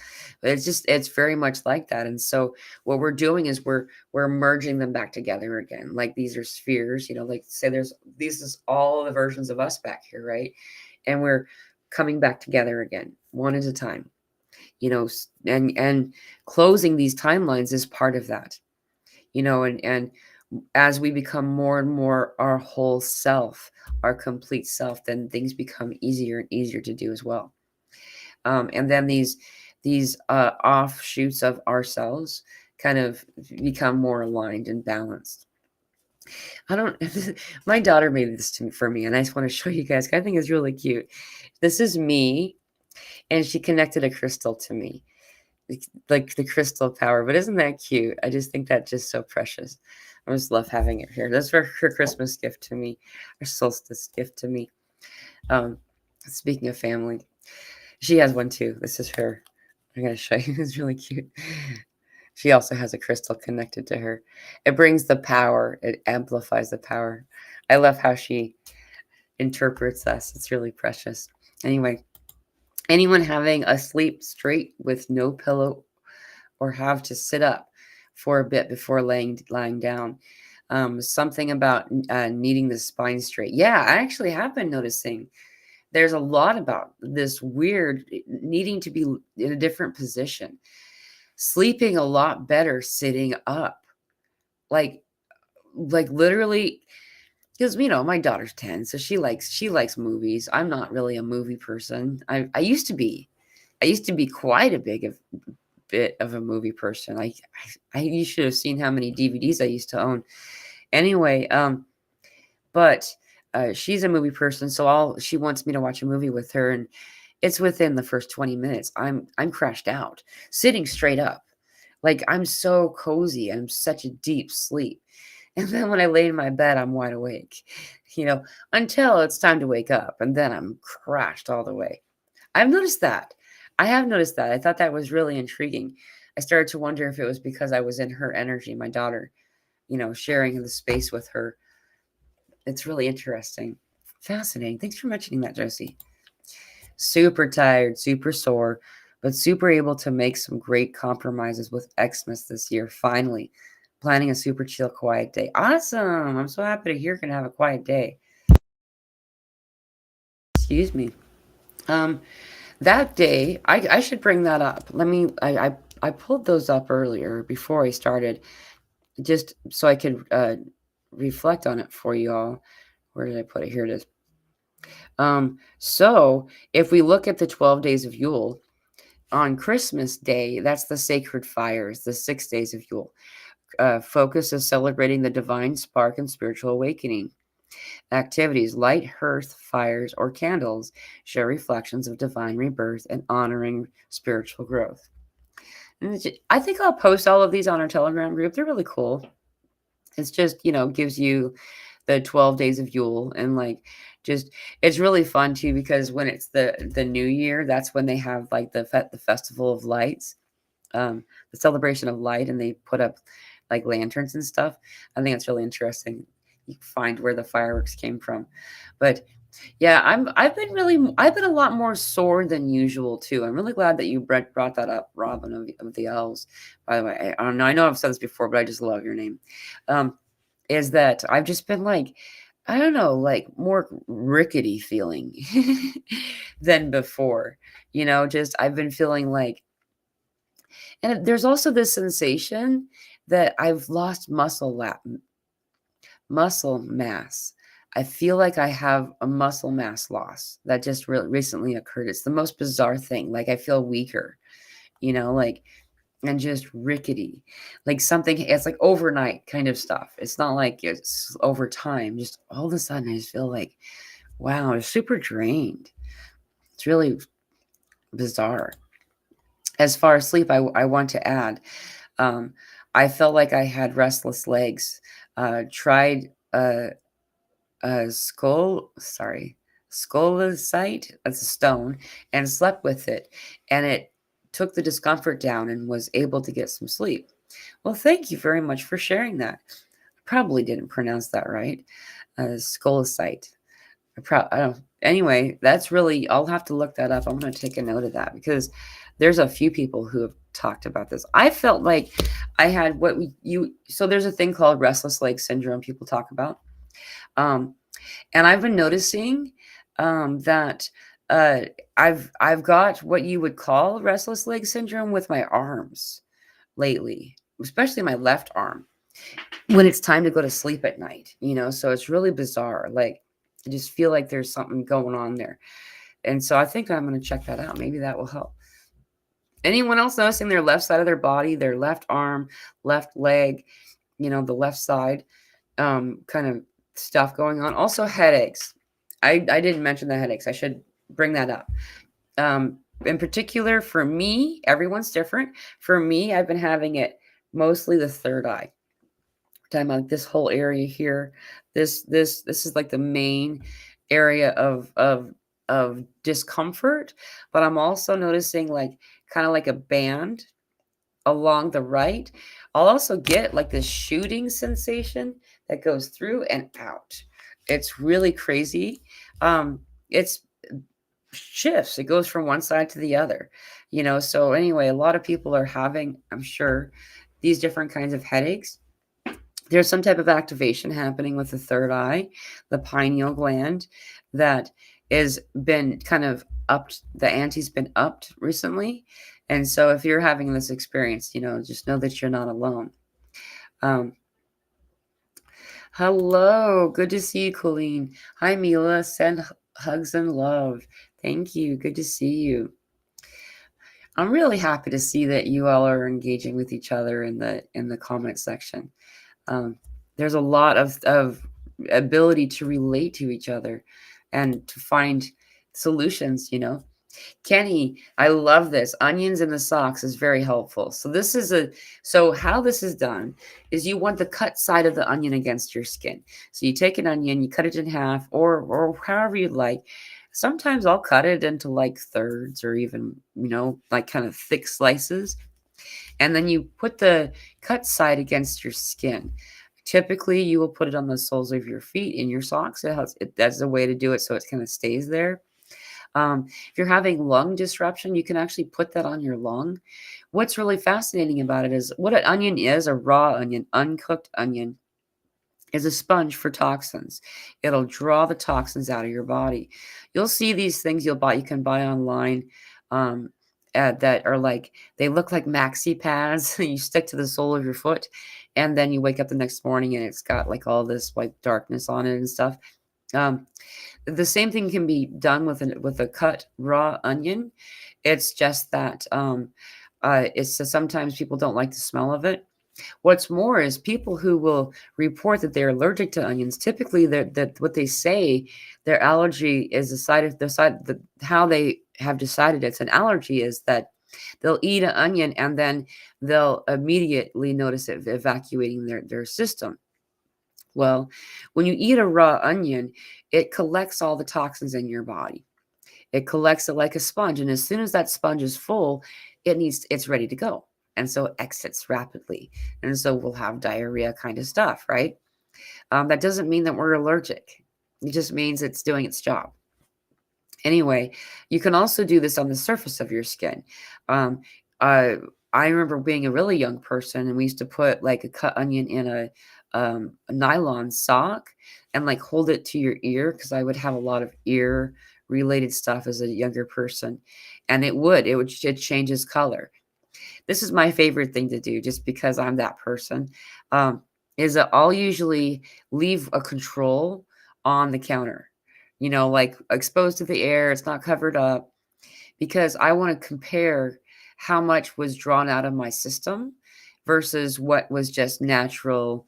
But it's very much like that. And so what we're doing is we're merging them back together again. Like these are spheres, like say these is all the versions of us back here, right? And we're coming back together again, one at a time, and closing these timelines is part of that, and as we become more and more our whole self, our complete self, then things become easier and easier to do as well. And then these offshoots of ourselves kind of become more aligned and balanced. My daughter made this for me, and I just want to show you guys. I think it's really cute. This is me, and she connected a crystal to me, like the crystal power. But isn't that cute? I just think that's just so precious. I just love having it here. That's her Christmas gift to me, her solstice gift to me. Speaking of family, she has one too. This is her. I'm going to show you. It's really cute. She also has a crystal connected to her. It brings the power. It amplifies the power. I love how she interprets us. It's really precious. Anyway, anyone having a sleep straight with no pillow or have to sit up for a bit before lying down. Something about needing the spine straight. Yeah, I actually have been noticing there's a lot about this weird needing to be in a different position, sleeping a lot better sitting up, like literally, because my daughter's 10, so she likes movies. I'm not really a movie person. I used to be. I used to be quite a bit of a movie person. You should have seen how many DVDs I used to own. Anyway, but she's a movie person, so all she wants me to watch a movie with her, and it's within the first 20 minutes. I'm crashed out, sitting straight up. Like I'm so cozy. I'm such a deep sleep. And then when I lay in my bed, I'm wide awake, until it's time to wake up. And then I'm crashed all the way. I've noticed that. I have noticed that. I thought that was really intriguing. I started to wonder if it was because I was in her energy, my daughter, sharing the space with her. It's really interesting. Fascinating. Thanks for mentioning that, Josie. Super tired, super sore, but super able to make some great compromises with Xmas this year. Finally, planning a super chill, quiet day. Awesome. I'm so happy to hear you're going to have a quiet day. Excuse me. That day, I should bring that up. I pulled those up earlier before I started, just so I could reflect on it for you all. Where did I put it? Here it is. So if we look at the 12 days of Yule, on Christmas Day, that's the sacred fires, the 6 days of Yule. Focus is celebrating the divine spark and spiritual awakening. Activities, light hearth fires or candles, show reflections of divine rebirth and honoring spiritual growth. And I think I'll post all of these on our Telegram group. They're really cool. It's just, gives you the 12 days of Yule, and it's really fun too, because when it's the new year, that's when they have like the festival of lights, the celebration of light, and they put up like lanterns and stuff. I think it's really interesting. You find where the fireworks came from. But yeah, I've been a lot more sore than usual too. I'm really glad that you brought that up, Robin of the Elves. By the way, I don't know. I know I've said this before, but I just love your name. Is that I've just been I don't know, more rickety feeling than before. Just I've been feeling and there's also this sensation that I've lost muscle mass. I feel like I have a muscle mass loss that just recently occurred. It's the most bizarre thing. I feel weaker, and just rickety, something. It's like overnight kind of stuff. It's not like it's over time. Just all of a sudden, I just feel wow, I'm super drained. It's really bizarre. As far as sleep, I want to add, I felt like I had restless legs. Tried Scolasite, that's a stone, and slept with it, and it took the discomfort down and was able to get some sleep. Well, thank you very much for sharing that. I probably didn't pronounce that right. Scolasite. I don't. Anyway, that's really. I'll have to look that up. I'm going to take a note of that, because there's a few people who have talked about this. I felt like I had So there's a thing called restless leg syndrome people talk about. And I've been noticing that I've got what you would call restless leg syndrome with my arms lately, especially my left arm, when it's time to go to sleep at night, so it's really bizarre. I just feel like there's something going on there. And so I think I'm going to check that out. Maybe that will help. Anyone else noticing their left side of their body, their left arm, left leg, the left side, kind of stuff going on? Also headaches. I didn't mention the headaches. I should bring that up. In particular, for me, everyone's different. For me, I've been having it mostly the third eye. We're talking about this whole area here. This is like the main area of discomfort, but I'm also noticing kind of like a band along the right. I'll also get this shooting sensation that goes through and out. It's really crazy. It's shifts. It goes from one side to the other, So anyway, a lot of people are having, I'm sure, these different kinds of headaches. There's some type of activation happening with the third eye, the pineal gland, that is been kind of upped. The ante's been upped recently. And so if you're having this experience, just know that you're not alone. Um, Hello, good to see you, Colleen. Hi, Mila. Send hugs and love. Thank you. Good to see you. I'm really happy to see that you all are engaging with each other in the comment section. Um, there's a lot of ability to relate to each other and to find solutions. Kenny, I love this. Onions in the socks is very helpful. So how this is done is you want the cut side of the onion against your skin. So you take an onion, you cut it in half or however you'd like. Sometimes I'll cut it into like thirds or even, like kind of thick slices. And then you put the cut side against your skin. Typically, you will put it on the soles of your feet in your socks. That's a way to do it so it kind of stays there. If you're having lung disruption, you can actually put that on your lung. What's really fascinating about it is what an onion is, a raw onion, uncooked onion, is a sponge for toxins. It'll draw the toxins out of your body. You'll see these things you can buy online that are like, they look like maxi pads. You stick to the sole of your foot, and then you wake up the next morning and it's got like all this like darkness on it and stuff. The same thing can be done with a cut raw onion. It's just that sometimes people don't like the smell of it. What's more is people who will report that they're allergic to onions. Typically, that what they say their allergy is how they have decided it's an allergy is that they'll eat an onion and then they'll immediately notice it evacuating their system. Well, when you eat a raw onion, it collects all the toxins in your body. It collects it like a sponge, and as soon as that sponge is full, it's ready to go. And so it exits rapidly. And so we'll have diarrhea kind of stuff, right? That doesn't mean that we're allergic. It just means it's doing its job. Anyway, you can also do this on the surface of your skin. I remember being a really young person, and we used to put like a cut onion in a nylon sock and like hold it to your ear, because I would have a lot of ear related stuff as a younger person, and it changes color. This is my favorite thing to do, just because I'm that person. Is that I'll usually leave a control on the counter, like exposed to the air. It's not covered up, because I want to compare how much was drawn out of my system versus what was just natural,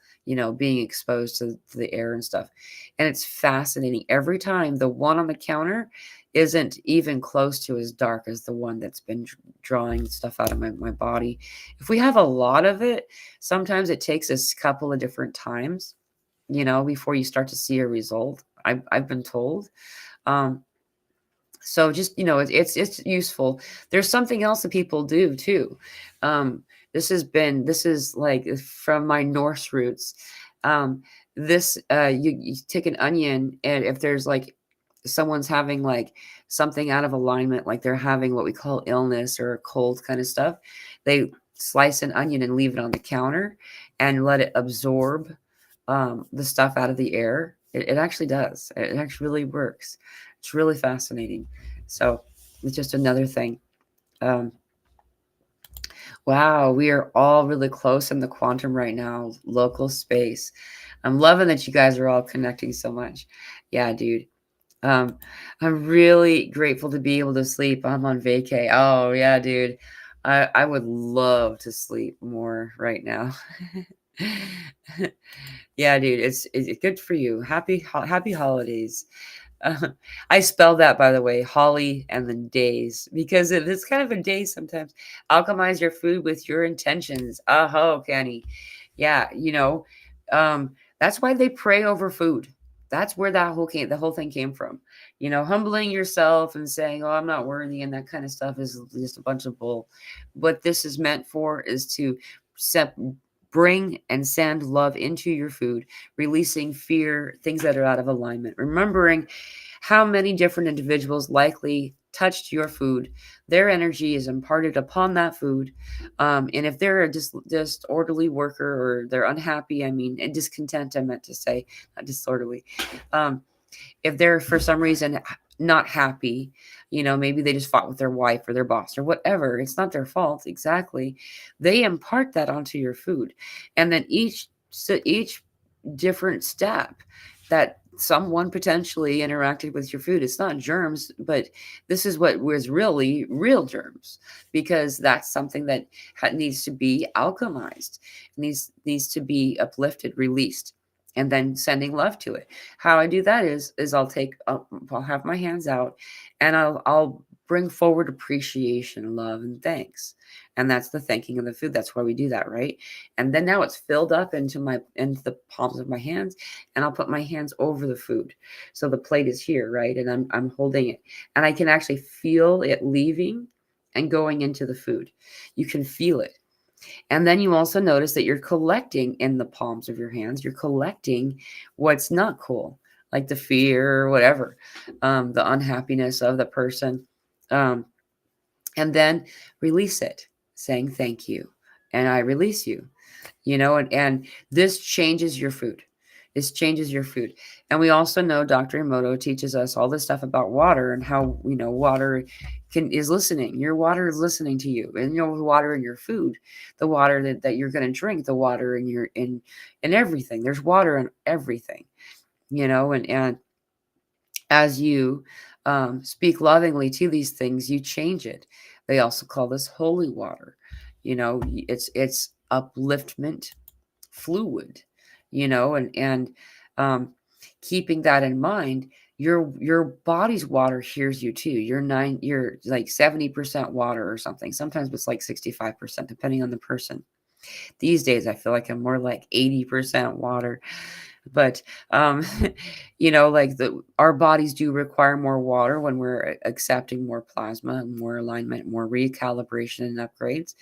being exposed to the air and stuff. And it's fascinating. Every time the one on the counter isn't even close to as dark as the one that's been drawing stuff out of my body. If we have a lot of it, sometimes it takes us a couple of different times, before you start to see a result. I've been told. So just, it's useful. There's something else that people do too. This is like from my Norse roots. You take an onion, and if there's like someone's having like something out of alignment, like they're having what we call illness or a cold kind of stuff, they slice an onion and leave it on the counter and let it absorb the stuff out of the air. It actually does. It actually really works. It's really fascinating. So it's just another thing. Wow, we are all really close in the quantum right now, local space. I'm loving that you guys are all connecting so much. Yeah, dude. I'm really grateful to be able to sleep. I'm on vacay. Oh, yeah, dude. I would love to sleep more right now. Yeah, dude, it's good for you. Happy holidays. Uh, I spell that, by the way, holly and then days, because it's kind of a day sometimes. Alchemize your food with your intentions. Oh, Kenny. Yeah, that's why they pray over food. That's where the whole thing came from. Humbling yourself and saying, "Oh, I'm not worthy," and that kind of stuff is just a bunch of bull. What this is meant for is to bring and send love into your food, releasing fear, things that are out of alignment, remembering how many different individuals likely touched your food, their energy is imparted upon that food. And if they're a disorderly worker, or they're unhappy, I mean, and discontent, I meant to say, not disorderly. If they're for some reason not happy, maybe they just fought with their wife or their boss or whatever, it's not their fault exactly. They impart that onto your food. And then each different step that someone potentially interacted with your food, it's not germs, but this is what was really real germs, because that's something that needs to be alchemized, needs to be uplifted, released, and then sending love to it. How I do that is I'll have my hands out, and I'll bring forward appreciation, love, and thanks. And that's the thanking of the food. That's why we do that, right? And then now it's filled up into the palms of my hands, and I'll put my hands over the food. So the plate is here, right? And I'm holding it. And I can actually feel it leaving and going into the food. You can feel it. And then you also notice that you're collecting in the palms of your hands, you're collecting what's not cool, like the fear or whatever, the unhappiness of the person. Um, and then release it, saying thank you. And I release you, and this changes your food. This changes your food. And we also know Dr. Emoto teaches us all this stuff about water, and how, water is listening. Your water is listening to you. And the water in your food, the water that you're going to drink, the water in everything. There's water in everything, and as you speak lovingly to these things, you change it. They also call this holy water. It's upliftment fluid, and um, keeping that in mind, your body's water hears you too. You're like 70% water or something. Sometimes it's like 65%, depending on the person. These days, I feel like I'm more like 80% water. But like our bodies do require more water when we're accepting more plasma, more alignment, more recalibration and upgrades.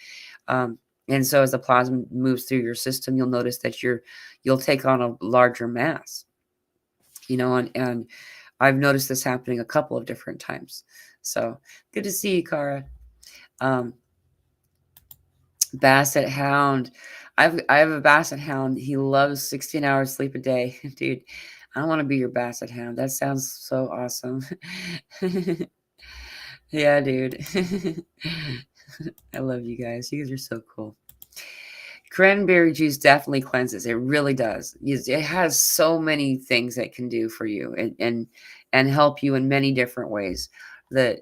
And so as the plasma moves through your system, you'll notice that you'll take on a larger mass, and I've noticed this happening a couple of different times. So good to see you, Cara. Basset Hound. I have a Basset Hound. He loves 16 hours sleep a day. Dude, I want to be your Basset Hound. That sounds so awesome. Yeah, dude. I love you guys. You guys are so cool. Cranberry juice definitely cleanses. It really does. It has so many things it can do for you, and help you in many different ways. The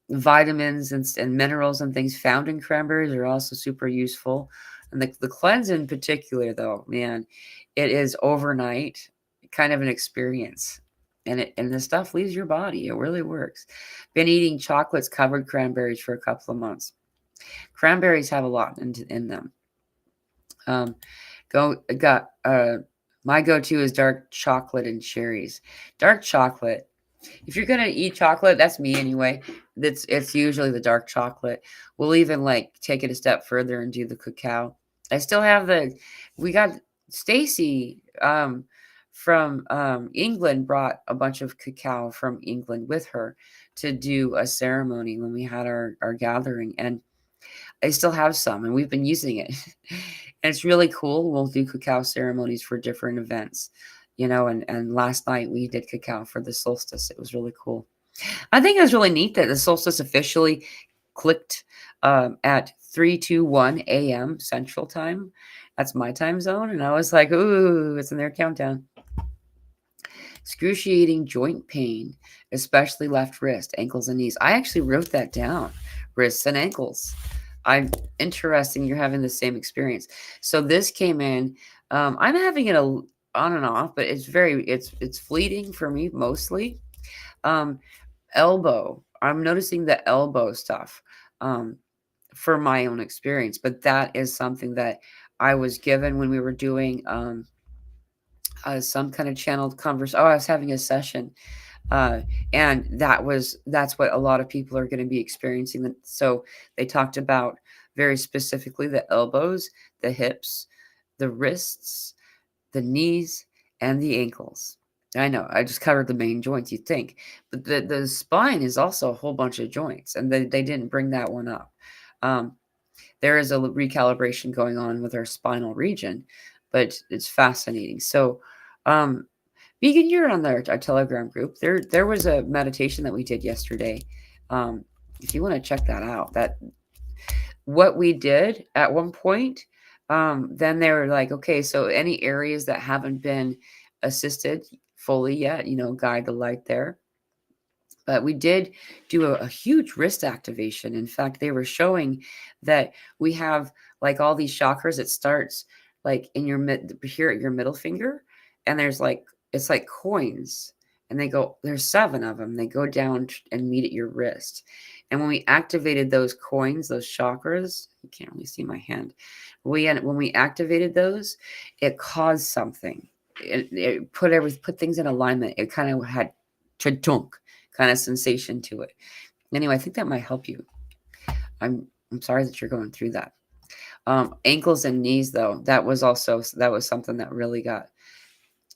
vitamins and minerals and things found in cranberries are also super useful. And the cleanse in particular, though, man, it is overnight kind of an experience. And the stuff leaves your body. It really works. Been eating chocolates covered cranberries for a couple of months. Cranberries have a lot in them. My go-to is dark chocolate and cherries. Dark chocolate. If you're gonna eat chocolate, that's me anyway. It's usually the dark chocolate. We'll even like take it a step further and do the cacao. I still have we got Stacy from England brought a bunch of cacao from England with her to do a ceremony when we had our gathering, and I still have some, and we've been using it. And it's really cool. We'll do cacao ceremonies for different events, and last night we did cacao for the solstice. It was really cool. I think it was really neat that the solstice officially clicked at 3:21 a.m. Central Time. That's my time zone. And I was like, ooh, it's in their countdown. Excruciating joint pain, especially left wrist, ankles, and knees. I actually wrote that down. Wrists and ankles. I'm interesting. You're having the same experience. So this came in. I'm having it on and off, but it's fleeting for me mostly. Elbow. I'm noticing the elbow stuff for my own experience, but that is something that I was given when we were doing some kind of channeled conversation. Oh, I was having a session. And that's what a lot of people are going to be experiencing. So they talked about very specifically the elbows, the hips, the wrists, the knees, and the ankles. I know. I just covered the main joints, you'd think. But the spine is also a whole bunch of joints, and they didn't bring that one up. Um, there is a recalibration going on with our spinal region, but it's fascinating. So, Vegan, you're on our Telegram group. There was a meditation that we did yesterday. Um, if you want to check that out, that what we did at one point, then they were like, okay, so any areas that haven't been assisted fully yet, guide the light there. But we did do a huge wrist activation. In fact, they were showing that we have like all these chakras. It starts like in your here at your middle finger, and there's like it's like coins, and there's 7 of them. They go down and meet at your wrist. And when we activated those coins, those chakras, you can't really see my hand. When we activated those, it caused something. It put things in alignment. It kind of had chadunk kind of sensation to it. Anyway, I think that might help you. I'm sorry that you're going through that. Ankles and knees, though, that was something that really got.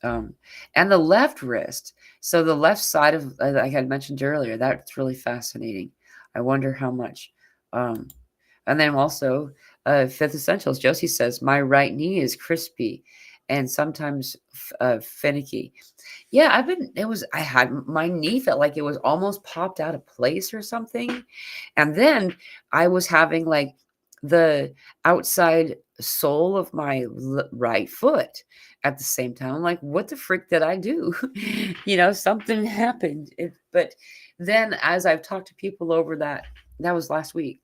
And the left wrist. So the left side of, I had mentioned earlier, that's really fascinating. I wonder how much. And then also, Fifth Essentials, Josie says, my right knee is crispy and sometimes finicky. Yeah, I had my knee felt like it was almost popped out of place or something. And then I was having like the outside sole of my right foot at the same time. I'm like, what the frick did I do? Something happened. But then as I've talked to people over that was last week,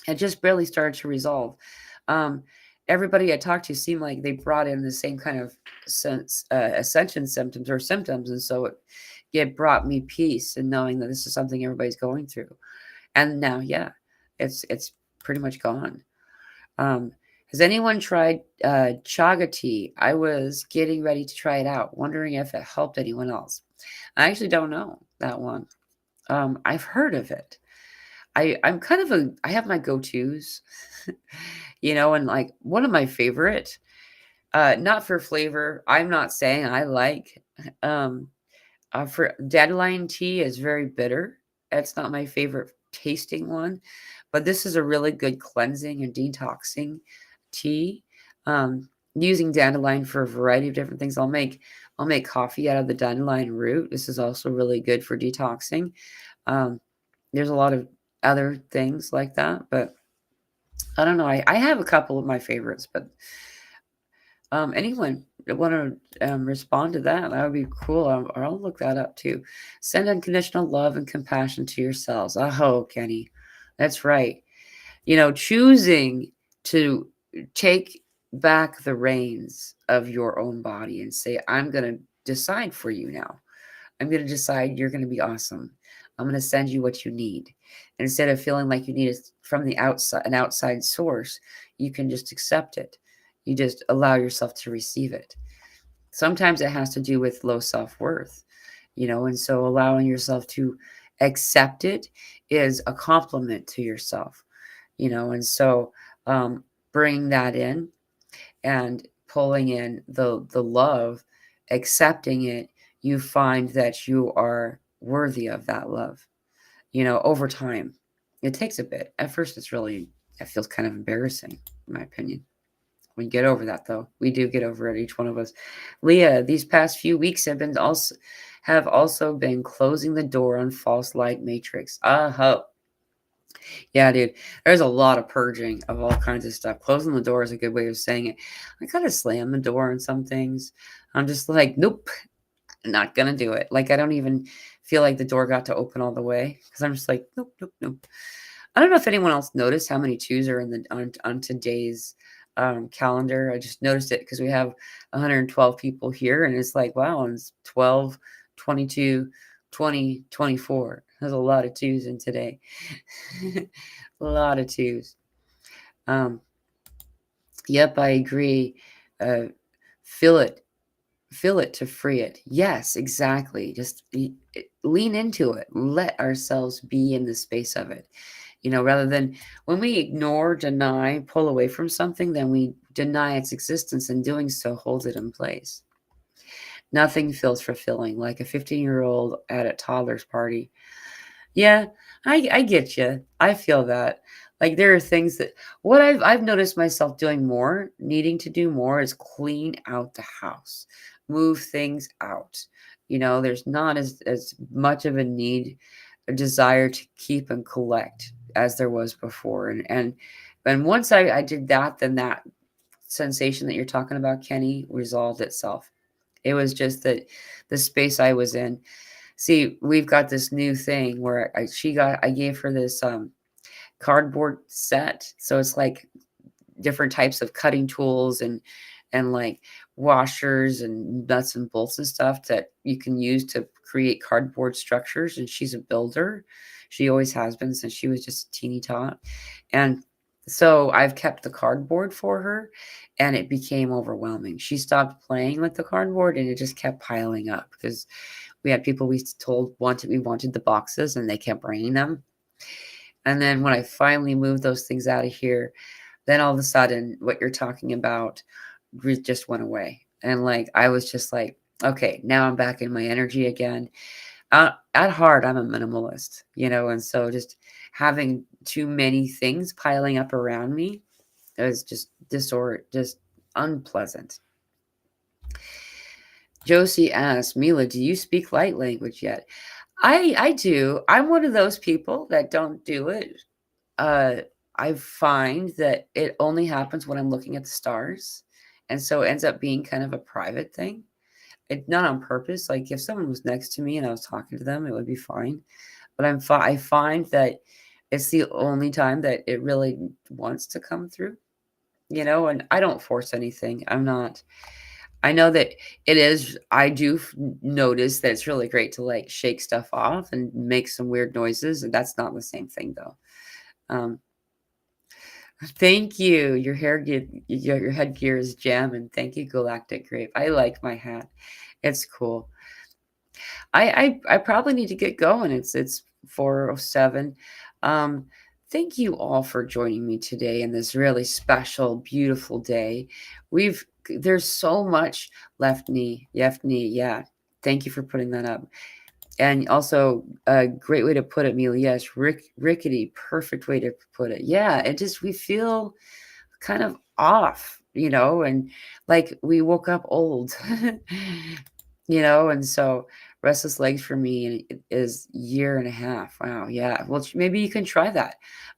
it just barely started to resolve. Everybody I talked to seemed like they brought in the same kind of ascension symptoms or symptoms. And so it brought me peace in knowing that this is something everybody's going through. And now, yeah, it's pretty much gone. Has anyone tried chaga tea? I was getting ready to try it out, wondering if it helped anyone else. I actually don't know that one. I've heard of it. I'm kind of I have my go-tos, and like one of my favorite, not for flavor. I'm not saying I like, for dandelion tea is very bitter. It's not my favorite tasting one, but this is a really good cleansing and detoxing tea. Using dandelion for a variety of different things. I'll make coffee out of the dandelion root. This is also really good for detoxing. There's a lot of other things like that, but I don't know. I have a couple of my favorites, but anyone want to respond to that? That would be cool. Or I'll look that up too. Send unconditional love and compassion to yourselves. Oh, Kenny, that's right. Choosing to take back the reins of your own body and say, I'm going to decide for you now. I'm going to decide you're going to be awesome. I'm going to send you what you need. And instead of feeling like you need it from the outside, an outside source, you can just accept it. You just allow yourself to receive it. Sometimes it has to do with low self-worth, and so allowing yourself to accept it is a compliment to yourself, and so bring that in and pulling in the love, accepting it, you find that you are worthy of that love, over time. It takes a bit. At first, it feels kind of embarrassing, in my opinion. We get over that, though. We do get over it, each one of us. Leah, these past few weeks have also been closing the door on false light matrix. Yeah, dude. There's a lot of purging of all kinds of stuff. Closing the door is a good way of saying it. I kind of slam the door on some things. I'm just like, nope, not gonna do it. Like I don't even feel like the door got to open all the way because I'm just like, nope, nope, nope. I don't know if anyone else noticed how many twos are on today's calendar. I just noticed it because we have 112 people here, and it's like, wow, and it's 12, 22, 20, 24. There's a lot of twos in today. A lot of twos. Yep, I agree. Feel it to free it. Yes, exactly. Just lean into it. Let ourselves be in the space of it. Rather than when we ignore, deny, pull away from something, then we deny its existence, and doing so holds it in place. Nothing feels fulfilling like a 15-year-old at a toddler's party. Yeah, I get you. I feel that. Like, there are things that what I've noticed myself doing more, needing to do more is clean out the house, move things out. There's not as much of a need, a desire to keep and collect as there was before. And once I did that, then that sensation that you're talking about, Kenny, resolved itself. It was just that the space I was in. See, we've got this new thing where I gave her this cardboard set. So it's like different types of cutting tools and like washers and nuts and bolts and stuff that you can use to create cardboard structures. And she's a builder. She always has been since she was just a teeny tot. And so I've kept the cardboard for her, and it became overwhelming. She stopped playing with the cardboard and it just kept piling up because we had people we wanted the boxes, and they kept bringing them. And then when I finally moved those things out of here, then all of a sudden what you're talking about just went away. And like I was just like, okay, now I'm back in my energy again. At heart, I'm a minimalist, and so just having too many things piling up around me is just unpleasant. Josie asks, Mila, do you speak light language yet? I do. I'm one of those people that don't do it. Uh, I find that it only happens when I'm looking at the stars, and so it ends up being kind of a private thing. It's not on purpose. Like if someone was next to me and I was talking to them, it would be fine. But I find that it's the only time that it really wants to come through, and I don't force anything. I know that it is. I do notice that it's really great to like shake stuff off and make some weird noises, and that's not the same thing though. Um, Thank you. Your headgear is jamming. Thank you, Galactic Grape. I like my hat. It's cool. I probably need to get going. It's 4:07. Um, Thank you all for joining me today in this really special, beautiful day. There's so much left knee. Yeah. Thank you for putting that up. And also a great way to put it, Mila. Yes, rickety, perfect way to put it. Yeah, we feel kind of off, and like we woke up old, and so restless legs for me is year and a half. Wow, yeah. Well, maybe you can try that.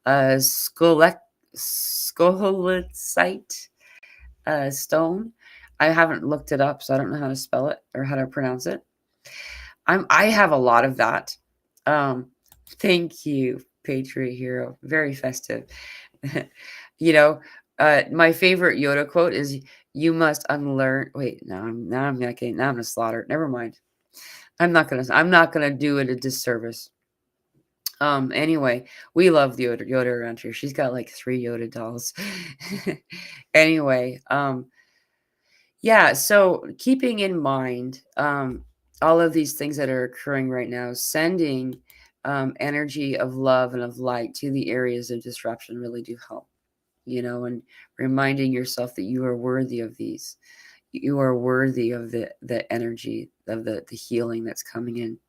Scolecite stone. I haven't looked it up, so I don't know how to spell it or how to pronounce it. I have a lot of that. Um, Thank you, Patriot Hero. Very festive. you know, my favorite Yoda quote is "You must unlearn." Wait, now I'm not getting. Now I'm gonna slaughter it. Never mind. I'm not gonna do it a disservice. Anyway, we love the Yoda around here. She's got like 3 Yoda dolls. Anyway, yeah, so keeping in mind all of these things that are occurring right now, sending energy of love and of light to the areas of disruption really do help, and reminding yourself that you are worthy of these. You are worthy of the energy of the healing that's coming in,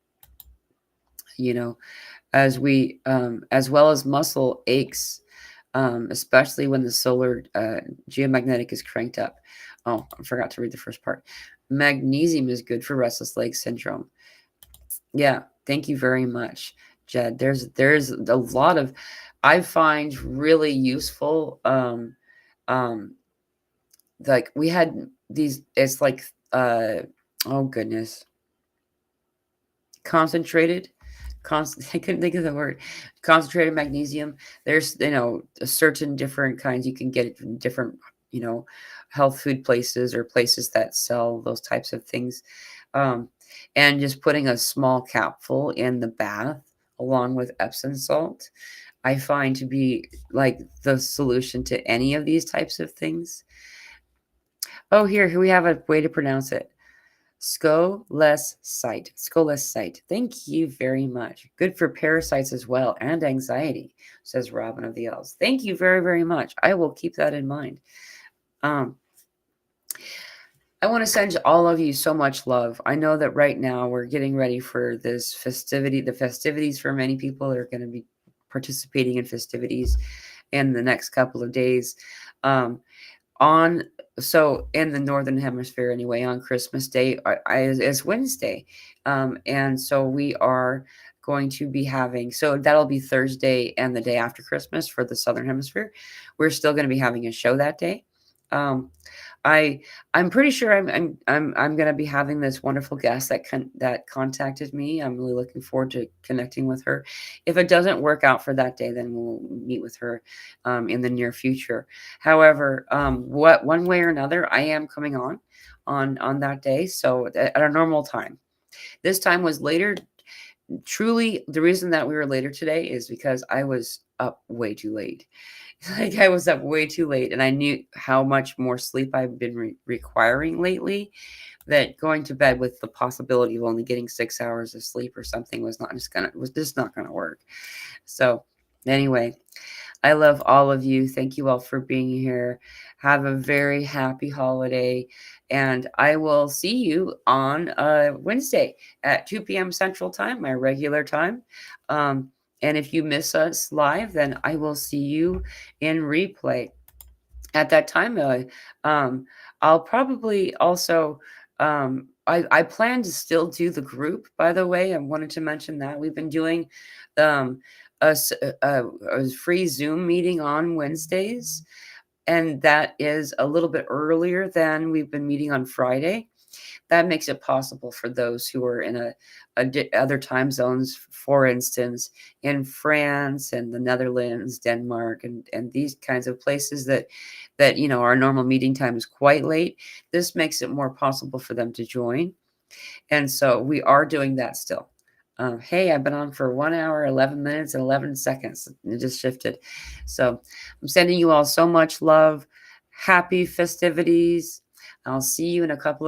as well as muscle aches, especially when the solar geomagnetic is cranked up. Oh, I forgot to read the first part. Magnesium is good for restless leg syndrome. Yeah, thank you very much, Jed. There's a lot of I find really useful. Like we had these. It's like oh goodness, concentrated. I couldn't think of the word. Concentrated magnesium. There's a certain different kinds you can get it from different health food places or places that sell those types of things. Um, and just putting a small capful in the bath along with Epsom salt, I find to be like the solution to any of these types of things. Oh, here we have a way to pronounce it. Scolecite. Scolecite. Thank you very much. Good for parasites as well and anxiety, says Robin of the Elves. Thank you very, very much. I will keep that in mind. I want to send all of you so much love. I know that right now we're getting ready for this festivity. The festivities for many people are going to be participating in festivities in the next couple of days. Um, on so in the northern hemisphere anyway, on Christmas Day is Wednesday, and so we are going to be having, so that'll be Thursday and the day after Christmas for the southern hemisphere. We're still going to be having a show that day. um, I I'm pretty sure I'm gonna be having this wonderful guest that contacted me. I'm really looking forward to connecting with her. If it doesn't work out for that day, then we'll meet with her in the near future. However, what one way or another, I am coming on that day. So at a normal time. This time was later. Truly, the reason that we were later today is because I was up way too late. Like, I was up way too late, and I knew how much more sleep I've been requiring lately, that going to bed with the possibility of only getting 6 hours of sleep or something was just not gonna work. So, anyway, I love all of you. Thank you all for being here. Have a very happy holiday, and I will see you on Wednesday at 2 p.m. Central Time, my regular time. And if you miss us live, then I will see you in replay at that time. I'll probably also. I plan to still do the group. By the way, I wanted to mention that we've been doing um, a free Zoom meeting on Wednesdays, and that is a little bit earlier than we've been meeting on Friday. That makes it possible for those who are in other time zones, for instance, in France and the Netherlands, Denmark, and these kinds of places that our normal meeting time is quite late. This makes it more possible for them to join, and so we are doing that still. Hey, I've been on for 1 hour, 11 minutes, and 11 seconds. It just shifted. So I'm sending you all so much love. Happy festivities. I'll see you in a couple of